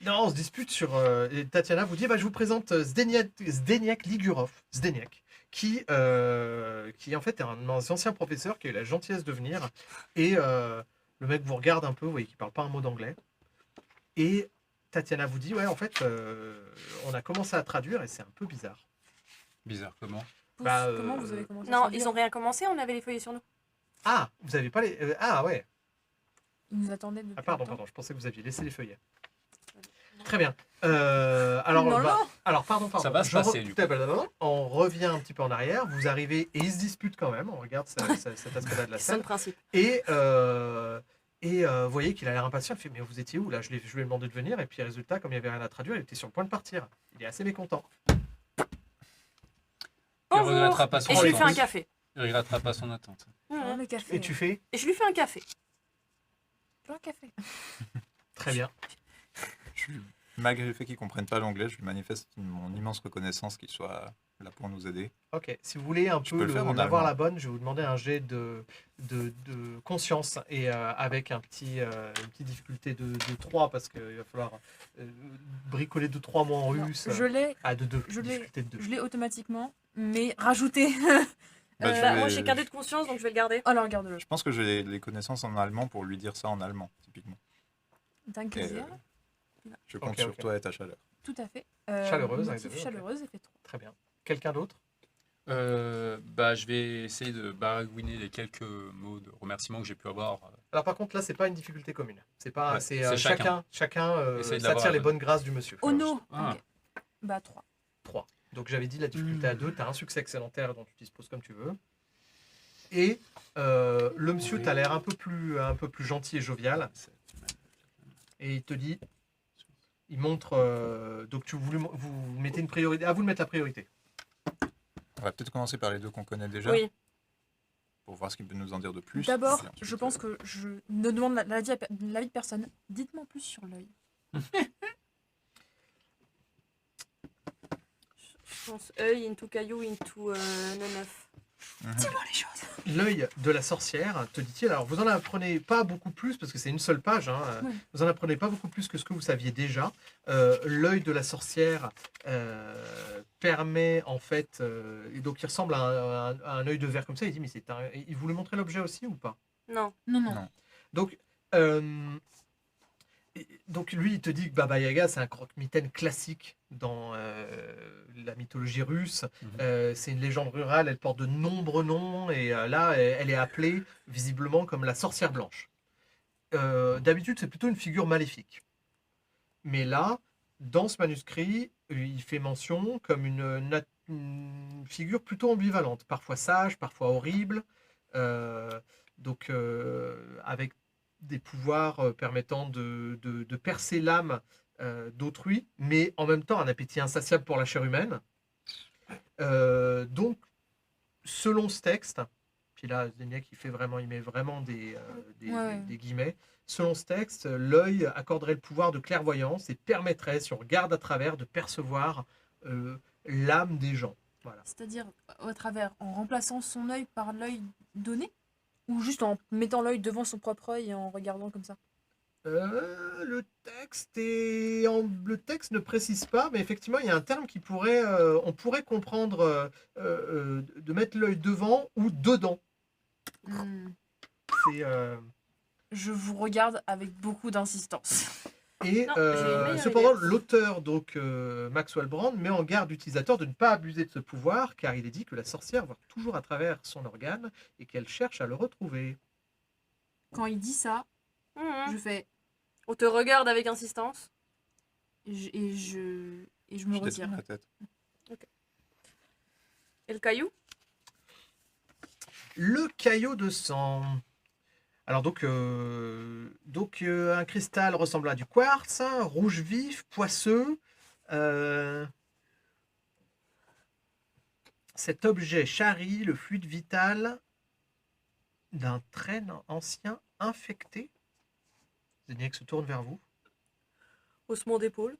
A: non, on se dispute sur. Et Tatiana vous dit bah, je vous présente Zdeniak Ligurov, Zdeniak, qui en fait est un ancien professeur qui a eu la gentillesse de venir. Et le mec vous regarde un peu, vous voyez qu'il parle pas un mot d'anglais. Et Tatiana vous dit ouais, en fait, on a commencé à traduire et c'est un peu bizarre.
E: Bizarre, comment?
A: Bah,
C: Comment vous avez commencé à
B: Non,
C: traduire
B: ils ont rien commencé, on avait les feuillets sur nous.
A: Ah, vous avez pas les. Ah ouais.
C: Ils nous attendaient depuis
A: Ah pardon,
C: longtemps.
A: pardon, je pensais que vous aviez laissé les feuillets. Très bien. Alors,
C: Non, non.
A: alors, pardon.
E: Ça va se passer, du coup.
A: On revient un petit peu en arrière. Vous arrivez et ils se disputent quand même. On regarde cet aspect-là de la
B: C'est le
A: scène.
B: principe.
A: Et vous voyez qu'il a l'air impatient. Il fait mais vous étiez où là je lui ai demandé de venir et puis résultat comme il n'y avait rien à traduire, il était sur le point de partir. Il est assez mécontent.
E: Il
B: Bonjour.
E: regrettera pas son
B: Et je lui fais un
E: attente.
B: café.
E: Il regrettera pas son attente.
C: Ah, le café.
A: Et tu fais
B: Et je lui fais un café.
C: Un café.
A: très bien.
D: Malgré le fait qu'ils ne comprennent pas l'anglais, je lui manifeste mon immense reconnaissance qu'il soit là pour nous aider.
A: Ok. Si vous voulez un
D: Je
A: peu
D: peux le faire en
A: l'avoir
D: allemand.
A: la bonne, je vais vous demander un jet de conscience et avec une petite difficulté de 3 parce qu'il va falloir bricoler 2-3 mots en
C: Non,
A: russe.
C: je l'ai,
A: Ah, de 2.
C: je l'ai-
A: Difficulté de 2.
C: je l'ai automatiquement, mais rajouté.
D: Bah, je
B: Bah,
D: vais-
B: moi j'ai qu'un dé de conscience donc je vais le garder.
C: Alors regarde-le.
D: Je pense que j'ai les connaissances en allemand pour lui dire ça en allemand, typiquement.
C: Danke
D: Et,
C: sehr.
D: je compte
A: Ok,
D: sur
A: ok.
D: toi et ta chaleur.
C: Tout à fait.
A: Chaleureuse, avec
C: motif
A: des- ok.
C: chaleureuse et fait 3.
A: Très bien. Quelqu'un d'autre?
E: Bah, je vais essayer de baragouiner les quelques mots de remerciement que j'ai pu avoir.
A: Alors par contre là c'est pas une difficulté commune. C'est pas
E: Ouais,
A: c'est
E: c'est
A: chacun
E: Essaye de l'avoir
A: s'attire
E: la
A: les
E: bonne.
A: bonnes grâces du monsieur.
C: Oh no.
E: Ah.
C: Ok. Bah 3.
A: 3. Donc j'avais dit la difficulté à 2, tu as un succès excédentaire dont tu disposes comme tu veux. Et le monsieur t'as l'air un peu plus gentil et jovial et il te dit il montre donc vous mettez une priorité à vous de mettre la priorité.
D: On va peut-être commencer par les deux qu'on connaît déjà,
B: Oui.
D: pour voir ce qu'il peut nous en dire de plus.
C: D'abord,
D: Et ensuite,
C: je pense que je ne demande l'avis de personne. Dites-moi plus sur l'œil.
B: Je pense œil into caillou into neuf.
C: Dis-moi les choses.
A: L'œil de la sorcière te dit-il, alors vous en apprenez pas beaucoup plus parce que c'est une seule page, hein,
C: Oui.
A: vous en apprenez pas beaucoup plus que ce que vous saviez déjà. L'œil de la sorcière permet en fait, et donc il ressemble à un œil de verre comme ça, il dit mais il voulait montrer l'objet aussi ou pas?
B: Non.
C: Non, non.
D: Non.
A: Donc, donc lui, il te dit que Baba Yaga, c'est un croque-mitaine classique dans la mythologie russe. C'est une légende rurale, elle porte de nombreux noms et là, elle est appelée visiblement comme la sorcière blanche. D'habitude, c'est plutôt une figure maléfique. Mais là, dans ce manuscrit, il fait mention comme une figure plutôt ambivalente, parfois sage, parfois horrible, avec des pouvoirs permettant de percer l'âme d'autrui, mais en même temps un appétit insatiable pour la chair humaine. Donc, selon ce texte, puis là, Zdeniak, il met vraiment des guillemets. Selon ce texte, l'œil accorderait le pouvoir de clairvoyance et permettrait, si on regarde à travers, de percevoir l'âme des gens. Voilà.
C: C'est-à-dire au travers, en remplaçant son œil par l'œil donné, ou juste en mettant l'œil devant son propre œil et en regardant comme ça.
A: Le texte ne précise pas, mais effectivement, il y a un terme qui on pourrait comprendre de mettre l'œil devant ou dedans. C'est,
C: Je vous regarde avec beaucoup d'insistance.
A: et
B: Non, j'ai une meilleure
A: cependant,
B: idée.
A: l'auteur, donc Maxwell Brand, met en garde l'utilisateur de ne pas abuser de ce pouvoir, car il est dit que la sorcière voit toujours à travers son organe et qu'elle cherche à le retrouver.
C: quand il dit ça,
B: Mhm.
C: je fais
B: On te regarde avec insistance.
C: et je me
D: Je
C: retire.
D: descends la tête.
B: Et le caillou?
A: Le caillot de sang. Alors un cristal ressemblant à du quartz, hein, rouge vif, poisseux. Euh, Cet objet charrie le fluide vital d'un traîne ancien infecté. Zeniac se tourne vers vous.
B: Haussement d'épaule.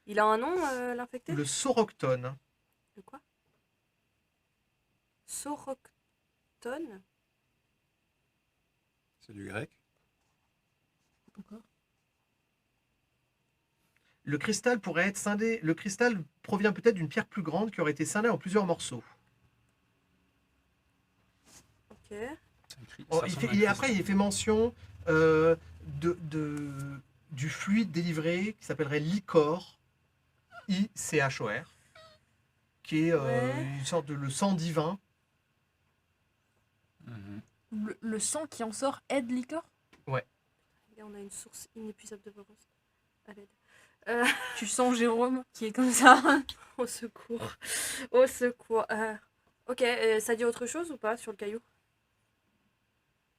B: Il a un nom, l'infecté?
A: Le soroctone.
B: Le quoi? Soroctone?
D: C'est du grec.
C: Pourquoi?
A: Le cristal pourrait être scindé. Le cristal provient peut-être d'une pierre plus grande qui aurait été scindée en plusieurs morceaux.
B: Ok.
E: Ça écrit-
A: Oh,
E: ça
A: il
E: ressemble
A: fait-
E: à un
A: il- après,
E: cristal.
A: il fait mention du fluide délivré qui s'appellerait l'icor, ICHOR, qui est
B: Ouais.
A: une sorte de le sang divin.
E: Mhm.
C: Le sang qui en sort aide Licor?
B: Et on a une source inépuisable de violence. À l'aide.
C: Tu sens Jérôme qui est comme ça?
B: Au secours. Au secours. Ok, ça dit autre chose ou pas sur le caillou?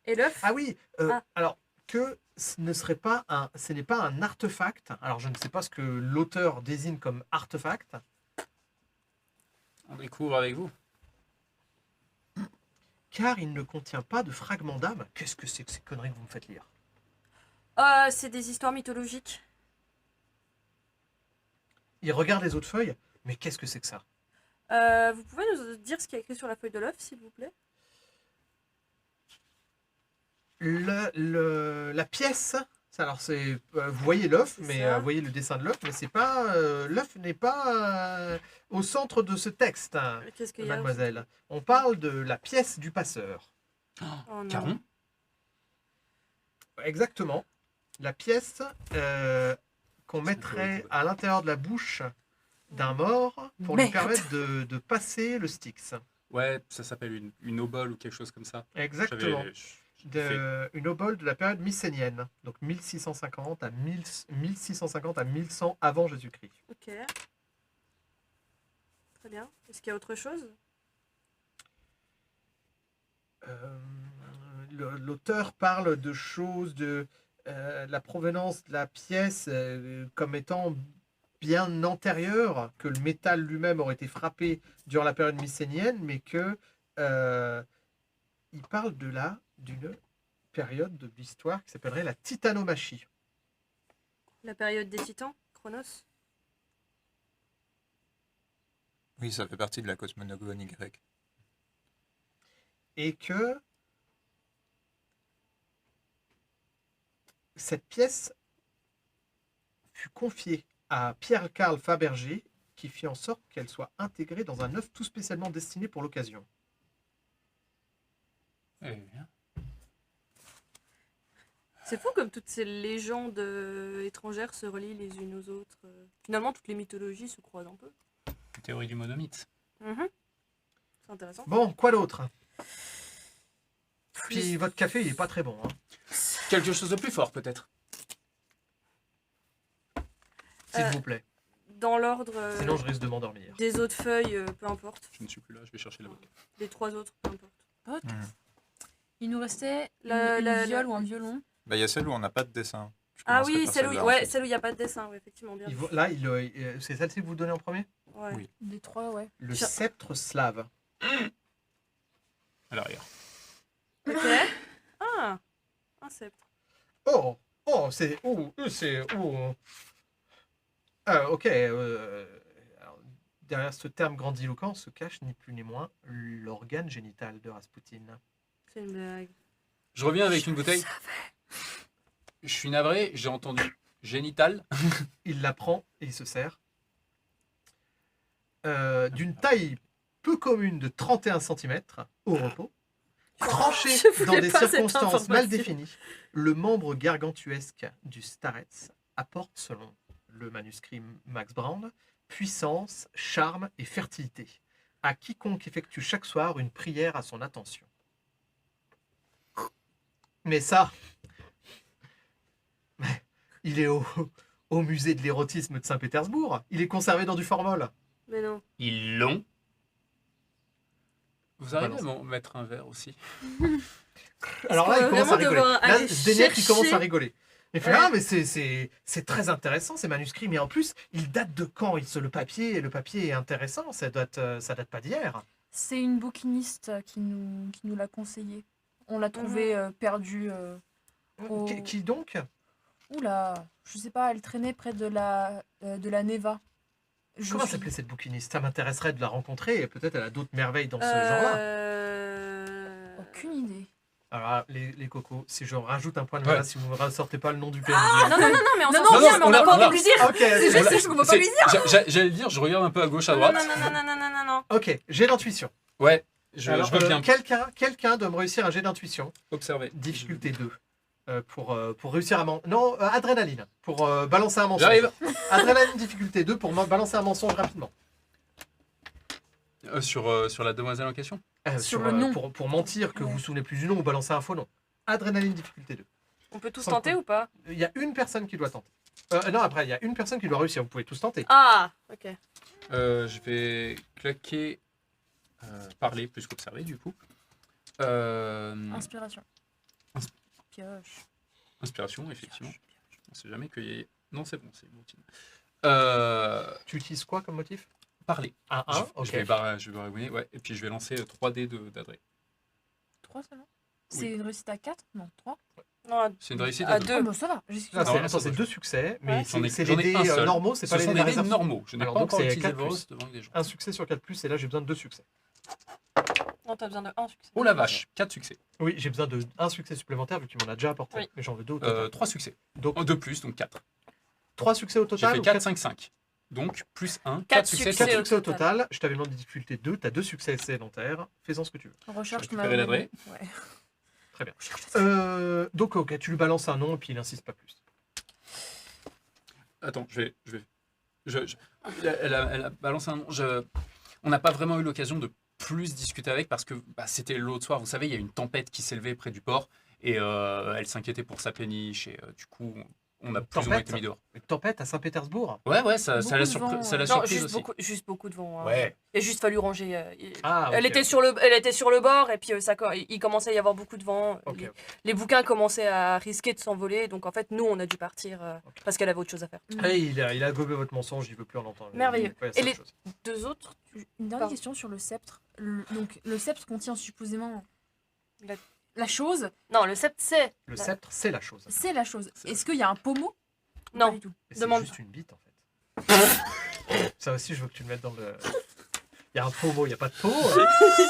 B: Et l'œuf?
A: Ah oui,
B: Ah.
A: alors que ce n'est pas un artefact. Alors je ne sais pas ce que l'auteur désigne comme artefact,
E: On découvre avec vous.
A: car il ne contient pas de fragments d'âme. Qu'est-ce que c'est que ces conneries que vous me faites lire?
B: C'est des histoires mythologiques.
A: Il regarde les autres feuilles, mais qu'est-ce que c'est que ça?
B: Vous pouvez nous dire ce qu'il y a écrit sur la feuille de l'œuf, s'il vous plaît?
A: La pièce, alors c'est, vous voyez l'œuf,
B: C'est
A: mais
B: ça.
A: vous voyez le dessin de l'œuf, mais c'est pas l'œuf n'est pas au centre de ce texte, hein,
B: Qu'est-ce qu'il y a?
A: mademoiselle. On parle de la pièce du passeur.
B: Oh non.
E: Caron.
A: Exactement. La pièce qu'on
E: C'est
A: mettrait
E: rigolo.
A: à l'intérieur de la bouche d'un mort pour lui
C: Merde.
A: permettre de passer le Styx.
E: Ouais, ça s'appelle une obole ou quelque chose comme ça.
A: Exactement.
E: J'avais- je- fait-
A: Une obole de la période mycénienne, donc 1650 à 1100 avant Jésus-Christ.
B: Ok. Très bien. Est-ce qu'il y a autre chose?
A: L'auteur parle de choses, de la provenance de la pièce comme étant bien antérieure, que le métal lui-même aurait été frappé durant la période mycénienne, mais que il parle d'une période de l'histoire qui s'appellerait la titanomachie.
B: La période des titans? Chronos?
D: Oui, ça fait partie de la cosmogonie grecque.
A: Et que cette pièce fut confiée à Pierre-Carl Fabergé, qui fit en sorte qu'elle soit intégrée dans un œuf tout spécialement destiné pour l'occasion.
E: Eh bien.
B: C'est fou comme toutes ces légendes étrangères se relient les unes aux autres. Finalement, toutes les mythologies se croisent un peu.
E: Théorie du monomythe.
B: Mhm. C'est intéressant.
A: Bon, quoi d'autre? Puis votre café, il est pas très bon. Hein.
E: Quelque chose de plus fort, peut-être.
A: S'il
B: Euh,
A: vous plaît.
B: Dans l'ordre
A: Sinon, je risque de m'endormir.
B: des autres feuilles, peu importe.
E: Je ne suis plus là, je vais chercher la boîte.
B: Les trois autres, peu importe.
C: Il nous restait une
B: La-
C: viole
B: la-
C: ou un violon.
D: Bah, il y a celle où on n'a pas de dessin. Je
B: Ah
D: commencerai
B: oui,
D: par
B: celle où
D: celle-là,
B: ouais,
D: ensuite.
B: celle où il n'y a pas de dessin, ouais, effectivement, bien.
A: Là, c'est celle-ci que vous donnez en premier?
B: Ouais.
D: Oui.
C: Des trois, ouais.
A: Le
B: Tiens.
A: sceptre slave.
E: À l'arrière.
B: Ok. Ah, un sceptre.
A: Oh, c'est ok. Alors, derrière ce terme grandiloquent se cache ni plus ni moins l'organe génital de Rasputin.
B: C'est une blague.
E: Je reviens avec une bouteille. Je suis navré, j'ai entendu génital.
A: Il la prend et il se sert. D'une taille peu commune de 31 cm au repos, tranché
B: Je
A: dans
B: voulais
A: des
B: pas cette
A: circonstances mal
B: information.
A: définies, le membre gargantuesque du starets apporte, selon le manuscrit Max Brown, puissance, charme et fertilité à quiconque effectue chaque soir une prière à son attention. Mais ça, il est au musée de l'érotisme de Saint-Pétersbourg. Il est conservé dans du formol.
B: Mais non.
E: Ils l'ont. Vous arrivez à
A: Balance.
E: m'en mettre un verre aussi?
A: Alors là,
B: qu'on
A: il
B: va
A: commence à
B: vraiment
A: rigoler.
B: devoir
A: Là,
B: aller
A: Zdeniak, il commence à
B: chercher-
A: rigoler. Il fait,
B: Ouais.
A: ah, mais c'est très intéressant, ces manuscrits. Mais en plus, il date de quand? Le papier est intéressant. Ça date pas d'hier.
C: C'est une bouquiniste qui nous l'a conseillé. On l'a trouvé perdu. Oh.
A: Qui donc?
C: Oula, je sais pas, elle traînait près de la Neva.
A: Comment s'appelait cette bouquiniste? Ça m'intéresserait de la rencontrer. Et peut-être elle a d'autres merveilles dans ce genre-là.
C: Aucune idée.
A: Alors, là, les cocos, si je rajoute un point de
E: Ouais.
A: malade, si vous ne ressortez pas le nom du PNJ.
B: Non, non, non, non, mais on
C: Non,
B: s'en
C: non,
B: souvient,
C: non,
B: mais on
E: on
B: n'a
E: a-
B: pas
E: on a-
B: envie de lui dire.
A: Ok,
C: C'est
A: voilà.
C: juste qu'on peut pas lui dire.
E: J'allais le dire, je regarde un peu à gauche, à
B: Non,
E: droite.
B: non, non, non, non, non, non, non.
A: Ok, j'ai l'intuition.
E: Ouais,
A: Alors,
E: je veux bien
A: quelqu'un doit me réussir un jet d'intuition.
E: observer.
A: Difficulté 2. Pour réussir à... Non, adrénaline. Pour balancer un mensonge.
E: J'arrive.
A: Adrénaline, difficulté 2 pour balancer un mensonge rapidement.
E: Sur la demoiselle en question.
C: Sur le nom.
A: Pour mentir que vous
C: Ouais.
A: vous souvenez plus du nom ou balancer un faux nom. Adrénaline, difficulté 2.
B: On peut tous
A: Sans
B: tenter
A: coup.
B: ou pas?
A: Il y a une personne qui doit tenter. Non, après, il y a une personne qui doit réussir. Vous pouvez tous tenter.
B: Ah, ok.
E: Je vais claquer parler plus qu'observer du coup.
C: Inspiration.
E: Ins-
C: Pioche.
E: Inspiration, effectivement. On sait jamais qu'il y ait... Non, c'est bon, c'est une routine.
A: Tu utilises quoi comme motif?
E: Parler.
A: Un
E: Je
A: 1, ok.
E: vais baragouiner, ouais. Et puis je vais lancer 3D d'adresse.
C: 3 seulement. C'est une réussite à 4? Non, 3.
B: Non,
E: C'est une réussite
B: à
E: à
B: deux.
E: deux.
C: Ah bah ça va.
A: Ah,
E: Non,
A: attends, c'est
E: ça,
A: 2 succès, mais
B: Ouais.
A: c'est
E: J'en ai-
A: c'est
E: j'en
A: les
E: ai un
A: dés
E: seul.
A: normaux, c'est
E: Ce
A: pas les
E: sont
A: dés
E: des
A: de
E: dés
A: réserve.
E: normaux. Je n'ai
A: Alors,
E: pas
A: donc,
E: encore
A: c'est
E: utilisé
A: 4 plus.
E: Voros devant des gens.
A: Un succès sur 4 plus, et là j'ai besoin de 2 succès.
B: Non, t'as besoin de 1 succès.
E: Oh la vache, 4 succès.
A: Oui, j'ai besoin de 1 succès supplémentaire vu que tu m'en as déjà apporté.
B: Oui.
A: Mais j'en veux 2 au total.
E: 3 succès.
A: Donc,
E: En 2 plus, donc 4.
A: 3 succès au
E: J'ai
A: total
E: fait
A: ou
E: 4,
A: quatre-
E: 5, 5. Donc, plus 1, 4
B: Quatre
E: succès.
B: succès.
A: 4
B: au
A: succès au
B: total.
A: total, je t'avais demandé de difficulté 2, t'as 2 succès excédentaires, fais-en ce que tu veux.
C: Recherche ton
E: récupérer l'adresse.
C: Ouais.
A: Très bien. Donc ok, tu lui balances un nom et puis il insiste pas plus.
E: Attends, elle a balancé un nom. On n'a pas vraiment eu l'occasion de plus discuter avec parce que c'était l'autre soir. Vous savez, il y a une tempête qui s'élevait près du port et elle s'inquiétait pour sa péniche et du coup, on a plus ou moins
A: Tempête
E: été mis dehors.
A: Une tempête à Saint-Pétersbourg.
E: Ouais, ça
C: Beaucoup
E: l'a
C: de
E: surpris,
C: vent,
E: ça l'a
B: Non,
E: surprise aussi.
B: juste beaucoup de vent. hein.
E: Ouais.
B: Il a juste fallu ranger.
A: Ah,
B: Elle
A: ok.
B: était sur le bord et puis il commençait à y avoir beaucoup de vent.
A: Ok.
B: Les bouquins commençaient à risquer de s'envoler. Donc en fait, nous, on a dû partir
A: Ok.
B: parce qu'elle avait autre chose à faire.
A: Hey, il a gobé votre mensonge, il veut plus en entendre.
B: Merveilleux.
A: Ouais,
B: Et
A: c'est
B: les-
A: autre chose.
B: Deux autres,
C: Une dernière
B: Pardon.
C: question sur le sceptre. Donc le sceptre contient supposément
B: La-
C: la chose.
B: non, le sceptre, c'est.
A: Le
B: la-
A: sceptre, c'est la chose.
C: C'est la chose.
E: C'est-
C: Est-ce qu'il y a un pommeau? Ou
B: Non.
C: pas du tout.
A: Et c'est
B: Demande.
A: juste une bite en fait. Ça aussi, je veux que tu le mettes dans le. Il y a un pommeau, il n'y a pas de peau.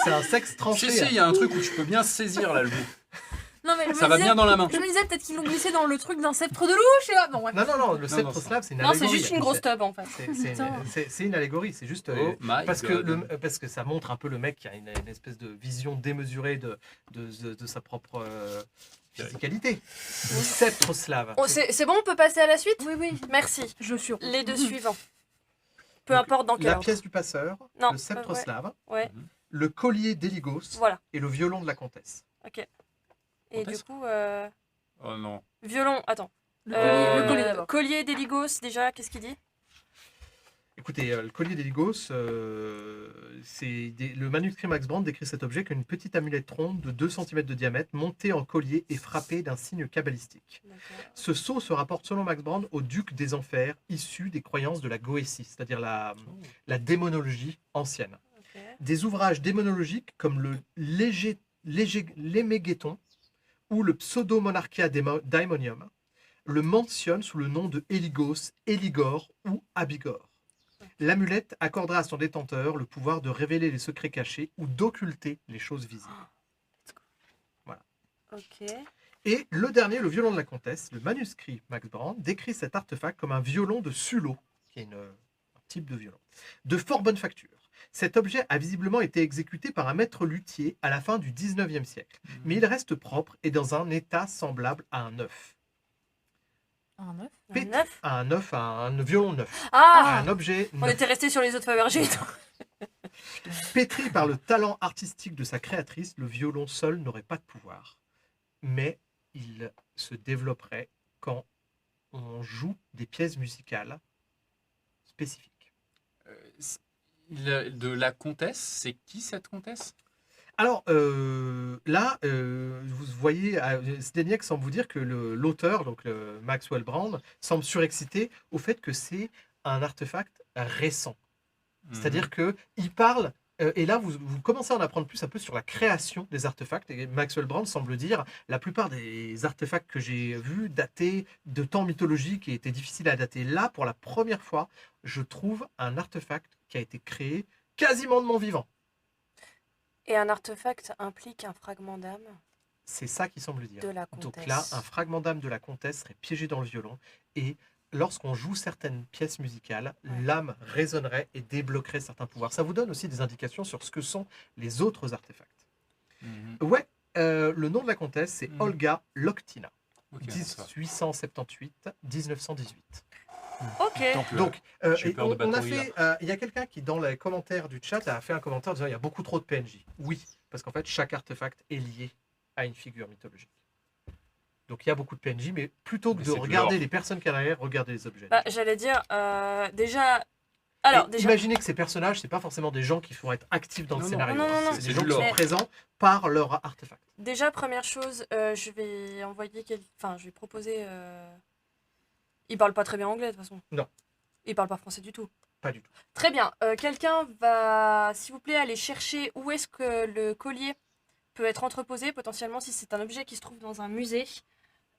A: C'est un sexe tranché.
E: Si, il y a un truc où tu peux bien saisir là le bout.
C: Non mais je
E: Ça
C: me
E: va
C: disais,
E: bien dans la main.
C: je me disais peut-être qu'ils l'ont glissé dans le truc d'un sceptre de louche. Et là, non, ouais.
A: Non, le
E: non,
A: sceptre
E: ça-
A: slave, c'est une
B: Non,
A: allégorie.
B: c'est juste une grosse tub en fait.
C: Putain.
A: C'est une allégorie, c'est juste.
E: Oh my
A: Parce
E: God.
A: parce que ça montre un peu le mec qui a une espèce de vision démesurée de sa propre physicalité. Le sceptre slave.
B: Oh, c'est bon, on peut passer à la suite?
C: Oui, oui.
B: Merci.
C: Je suis.
B: Les deux suivants. Peu
A: Donc,
B: importe dans quel
A: La
B: ordre.
A: pièce du passeur,
B: Non,
A: le sceptre
B: ouais.
A: slave,
B: Ouais,
A: le collier d'Héligos
B: voilà.
A: et le violon de la comtesse.
B: Ok. Et du
E: Comtesse.
B: coup,
E: Oh non.
B: violon, attends.
C: Le collier d'abord.
B: Collier d'Héligos, déjà, qu'est-ce qu'il dit?
A: Écoutez, le collier d'Héligos, le manuscrit Max Brand décrit cet objet comme une petite amulette ronde de 2 cm de diamètre, montée en collier et frappée d'un signe kabbalistique.
B: D'accord.
A: Ce sceau se rapporte selon Max Brand au duc des enfers, issu des croyances de la Goétie, c'est-à-dire la démonologie ancienne.
B: Ok.
A: Des ouvrages démonologiques comme le Lémégéton ou le Pseudo-Monarchia Daemonium le mentionnent sous le nom de Héligos, Héligor ou Abigor. L'amulette accordera à son détenteur le pouvoir de révéler les secrets cachés ou d'occulter les choses visibles.
B: Ok.
A: Et le dernier, le violon de la comtesse, le manuscrit Max Brand, décrit cet artefact comme un violon de Sullo, qui est un type de violon, de fort bonne facture. Cet objet a visiblement été exécuté par un maître luthier à la fin du 19e siècle, mais il reste propre et dans un état semblable à un œuf.
C: Un œuf.
B: Un neuf.
A: À un œuf, à un violon neuf, à
B: Ah,
A: un objet
B: on
A: neuf.
B: était resté sur les autres Fabergé.
A: Pétri par le talent artistique de sa créatrice, le violon seul n'aurait pas de pouvoir. Mais il se développerait quand on joue des pièces musicales spécifiques.
E: De la comtesse, c'est qui cette comtesse?
A: Alors là, vous voyez, Zdeniak semble vous dire que l'auteur, donc Maxwell Brand, semble surexcité au fait que c'est un artefact récent. C'est-à-dire qu'il parle, et là vous commencez à en apprendre plus un peu sur la création des artefacts, et Maxwell Brand semble dire la plupart des artefacts que j'ai vus datés de temps mythologiques et étaient difficiles à dater. Là, pour la première fois, je trouve un artefact qui a été créé quasiment de mon vivant.
B: Et un artefact implique un fragment d'âme
A: C'est ça qu'il semble dire.
B: de la comtesse.
A: Donc là, un fragment d'âme de la comtesse serait piégé dans le violon, et lorsqu'on joue certaines pièces musicales, l'âme résonnerait et débloquerait certains pouvoirs. Ça vous donne aussi des indications sur ce que sont les autres artefacts. Ouais, le nom de la comtesse, c'est Olga Loktina,
E: Ok,
A: 1878-1918.
B: Ok.
A: Donc,
E: j'ai peur de
A: on a
E: Batory,
A: fait, il y a quelqu'un qui, dans les commentaires du chat, a fait un commentaire disant il y a beaucoup trop de PNJ. Oui, parce qu'en fait, chaque artefact est lié à une figure mythologique. Donc il y a beaucoup de PNJ, mais plutôt que
E: Mais
A: de
E: c'est de
A: regarder
E: l'or.
A: les personnes qu'il y a derrière, regardez les objets.
B: Bah, j'allais dire, déjà... Alors,
A: Et
B: déjà...
A: imaginez que ces personnages, c'est pas forcément des gens qui vont être actifs dans le
E: Non,
A: scénario.
B: non, non, non.
A: C'est
E: C'est
A: des
E: du
A: gens qui
E: lore.
A: sont présents par leur artefact.
B: Déjà, première chose, je vais envoyer enfin, je vais proposer... Il parle pas très bien anglais, de toute façon.
A: Non.
B: Il parle pas français du tout.
A: Pas du tout.
B: Très bien. Quelqu'un va, s'il vous plaît, aller chercher où est-ce que le collier peut être entreposé, potentiellement, si c'est un objet qui se trouve dans un musée.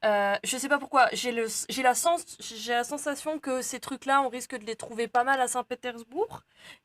B: Je sais pas pourquoi, j'ai la sensation que ces trucs-là, on risque de les trouver pas mal à Saint-Pétersbourg.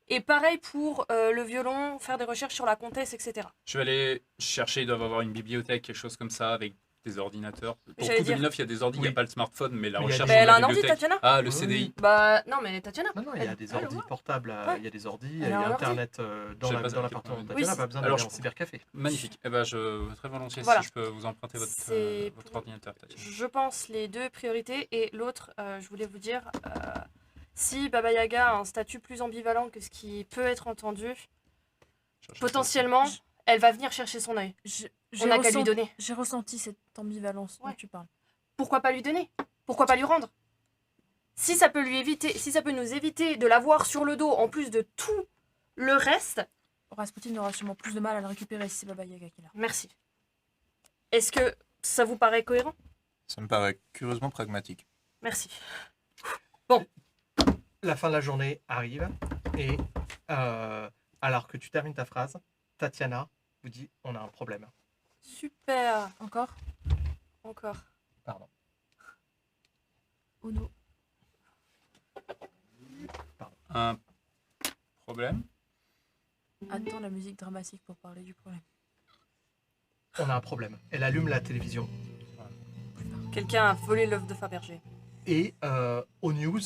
B: Et pareil pour le violon, faire des recherches sur la comtesse, etc.
E: Je vais aller chercher, ils doivent avoir une bibliothèque, quelque chose comme ça, avec des ordinateurs. Pour
B: J'allais
E: tout
B: dire-
E: 2009, il y a des ordi, il n'y
A: Oui.
E: a pas le smartphone, mais la
A: Mais il y a
E: recherche
A: des-
B: Mais
E: dans
B: elle a
E: la
B: un ordi,
E: bibliothèque.
B: Tatiana
E: Ah, le
A: Oui,
E: CDI.
B: Bah, non, mais Tatiana.
A: Non, il y a des
B: elle
A: ordis
B: voit.
A: portables,
B: Ouais.
A: il y a des ordis, il y
B: Elle a
A: a
B: un ordi.
A: Internet dans
E: Je sais pas ça,
A: l'appartement de
E: ok.
A: Tatiana,
B: Oui,
A: pas besoin
E: alors
A: d'aller en
E: je-
A: cybercafé.
E: Magnifique. Eh ben, je très volontiers
B: Voilà.
E: si je peux vous emprunter votre,
B: C'est
E: votre
B: pour-
E: ordinateur, Tatiana.
B: Je pense les deux priorités. Et l'autre, je voulais vous dire, si Baba Yaga a un statut plus ambivalent que ce qui peut être entendu,
E: Cherche
B: potentiellement, elle va venir chercher son œil. On n'a qu'à lui donner.
C: J'ai ressenti cette ambivalence
B: Ouais.
C: dont tu parles.
B: Pourquoi pas lui donner? Pourquoi pas lui rendre? Si ça peut lui éviter, si ça peut nous éviter de l'avoir sur le dos en plus de tout le reste,
C: Rasputin aura sûrement plus de mal à le récupérer si c'est Baba Yaga qui l'a.
B: merci. Est-ce que ça vous paraît cohérent?
D: Ça me paraît curieusement pragmatique.
B: Merci.
A: La fin de la journée arrive, et alors que tu termines ta phrase, Tatiana vous dit on a un problème.
B: Super.
C: Encore
B: Encore.
A: Pardon.
C: Ono.
E: Un problème?
C: Attends la musique dramatique pour parler du problème.
A: On a un problème. Elle allume la télévision.
B: Quelqu'un a volé l'œuf de Fabergé.
A: Et aux news,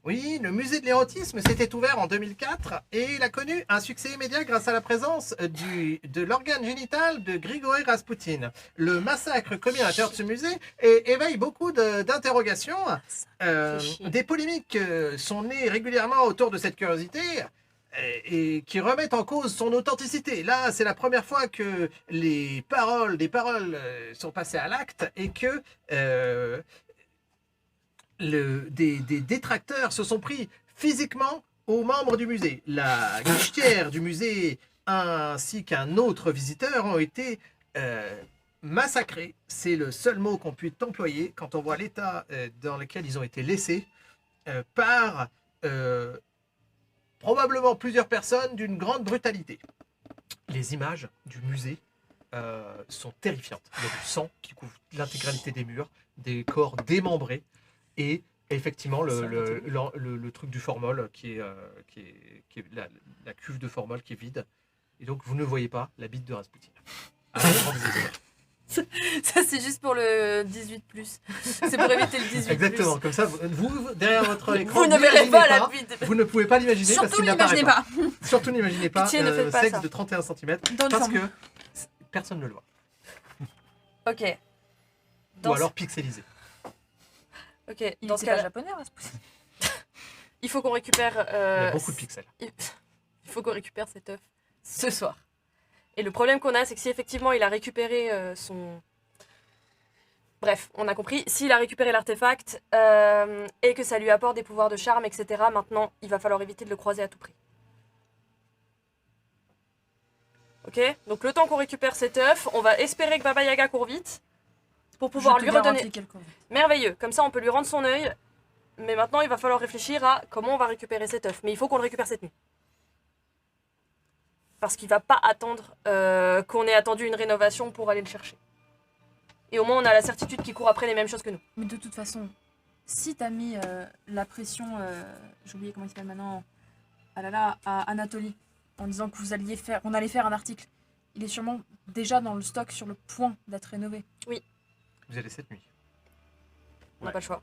A: oui, le musée de l'érotisme s'était ouvert en 2004 et il a connu un succès immédiat grâce à la présence de l'organe génital de Grigory Raspoutine. Le massacre commis à l'intérieur de ce musée éveille beaucoup d'interrogations.
B: Fait chier.
A: Des polémiques sont nées régulièrement autour de cette curiosité et qui remettent en cause son authenticité. Là, c'est la première fois que des paroles sont passées à l'acte et que des détracteurs se sont pris physiquement aux membres du musée. La guichetière du musée ainsi qu'un autre visiteur ont été massacrés. C'est le seul mot qu'on puisse employer quand on voit l'état dans lequel ils ont été laissés par probablement plusieurs personnes d'une grande brutalité. Les images du musée sont terrifiantes. Il y a du sang qui couvre l'intégralité des murs, des corps démembrés et effectivement le truc du formol qui est la cuve de formol qui est vide. Et donc vous ne voyez pas la bite de Rasputin. À la grande désolée.
B: Ça, c'est juste pour le 18+. C'est pour éviter le 18+.
A: Exactement, comme ça, vous derrière votre écran,
B: Vous ne verrez
A: n'imaginez
B: pas la bite.
A: Vous ne pouvez pas l'imaginer parce
C: Surtout
A: qu'il n'apparaît
C: n'imaginez
A: pas.
C: pas.
A: Surtout n'imaginez pas
B: Pitié, ne faites pas
A: sexe
B: ça.
A: de 31 cm
C: Donne
A: parce
C: forme.
A: que personne ne le voit.
B: Ok.
A: Ou alors pixelisé.
B: Ok,
C: Il
B: dans
C: était
B: ce
C: pas
B: cas-là,
C: japonais, Rasputin.
B: il faut qu'on récupère...
A: Il y a beaucoup de pixels.
B: Il faut qu'on récupère cet œuf ce soir. Et le problème qu'on a, c'est que si effectivement il a récupéré Bref, on a compris. S'il a récupéré l'artefact et que ça lui apporte des pouvoirs de charme, etc., maintenant, il va falloir éviter de le croiser à tout prix. Ok? Donc le temps qu'on récupère cet œuf, on va espérer que Baba Yaga court vite pour pouvoir
C: Je te
B: lui redonner...
C: garantis qu'elle court vite.
B: Merveilleux, comme ça on peut lui rendre son œil. Mais maintenant, il va falloir réfléchir à comment on va récupérer cet œuf. Mais il faut qu'on le récupère cette nuit. Parce qu'il va pas attendre qu'on ait attendu une rénovation pour aller le chercher. Et au moins, on a la certitude qu'il court après les mêmes choses que nous.
C: Mais de toute façon, si t'as mis la pression, j'ai oublié comment il s'appelle maintenant, à Anatolie, en disant que on allait faire un article, il est sûrement déjà dans le stock sur le point d'être rénové.
A: Vous allez cette nuit.
B: On n'a
E: Ouais.
B: pas le choix.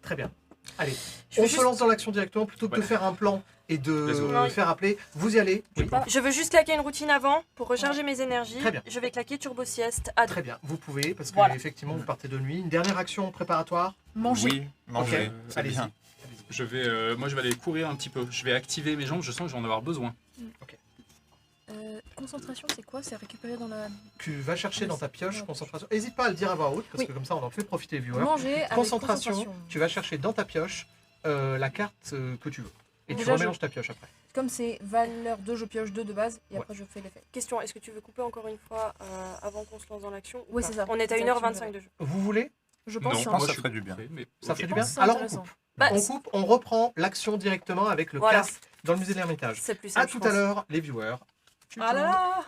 A: Très bien. Allez,
B: Je
A: on
B: veux
A: se
B: juste-
A: lance dans l'action directement plutôt que de
E: Ouais.
A: faire un plan et
E: Let's
A: de
B: go.
A: faire appeler. Vous y allez. Oui.
B: Je veux juste claquer une routine avant pour recharger mes énergies.
A: Très bien.
B: Je vais claquer Turbo Sieste à 2.
A: Très bien, vous pouvez, parce que
C: Voilà.
A: effectivement, vous partez de nuit. Une dernière action préparatoire.
C: Manger.
D: Oui, manger,
A: Ok.
D: c'est
A: Allez-y.
D: bien.
E: Moi, je vais aller courir un petit peu. Je vais activer mes jambes. Je sens que je vais en avoir besoin.
C: Concentration, c'est quoi? C'est récupéré dans la...
A: Tu vas chercher
C: Ah,
A: dans ta
C: c'est-
A: pioche
C: non.
A: concentration. N'hésite pas à le dire à voix haute, parce
C: Oui.
A: que comme ça, on en fait profiter les viewers.
C: Manger avec
A: Concentration, tu vas chercher dans ta pioche la carte que tu veux. Et tu
C: Déjà,
A: remélanges ta pioche après.
C: Comme c'est valeur 2, je pioche 2 de base, et
A: Ouais.
C: après je fais l'effet.
B: Question, est-ce que tu veux couper encore une fois avant qu'on se lance dans l'action ou
C: Oui,
B: pas
C: c'est ça.
B: On est à
C: C'est
B: 1h25 de jeu.
A: Vous voulez?
C: Je
E: Non,
C: pense
D: je pense
E: moi,
D: que ça
E: suis
D: ferait du bien.
E: prêt, mais
A: Ça
E: ok.
A: fait du
C: Je
A: bien.
C: pense que c'est
A: Alors on
C: intéressant.
A: coupe.
B: Bah,
A: On coupe, on reprend l'action directement avec le
B: Voilà.
A: casque dans le musée de l'Ermitage.
B: C'est plus
A: À
B: simple.
A: tout
B: je
A: à
B: pense.
A: l'heure, les viewers.
B: Ah là là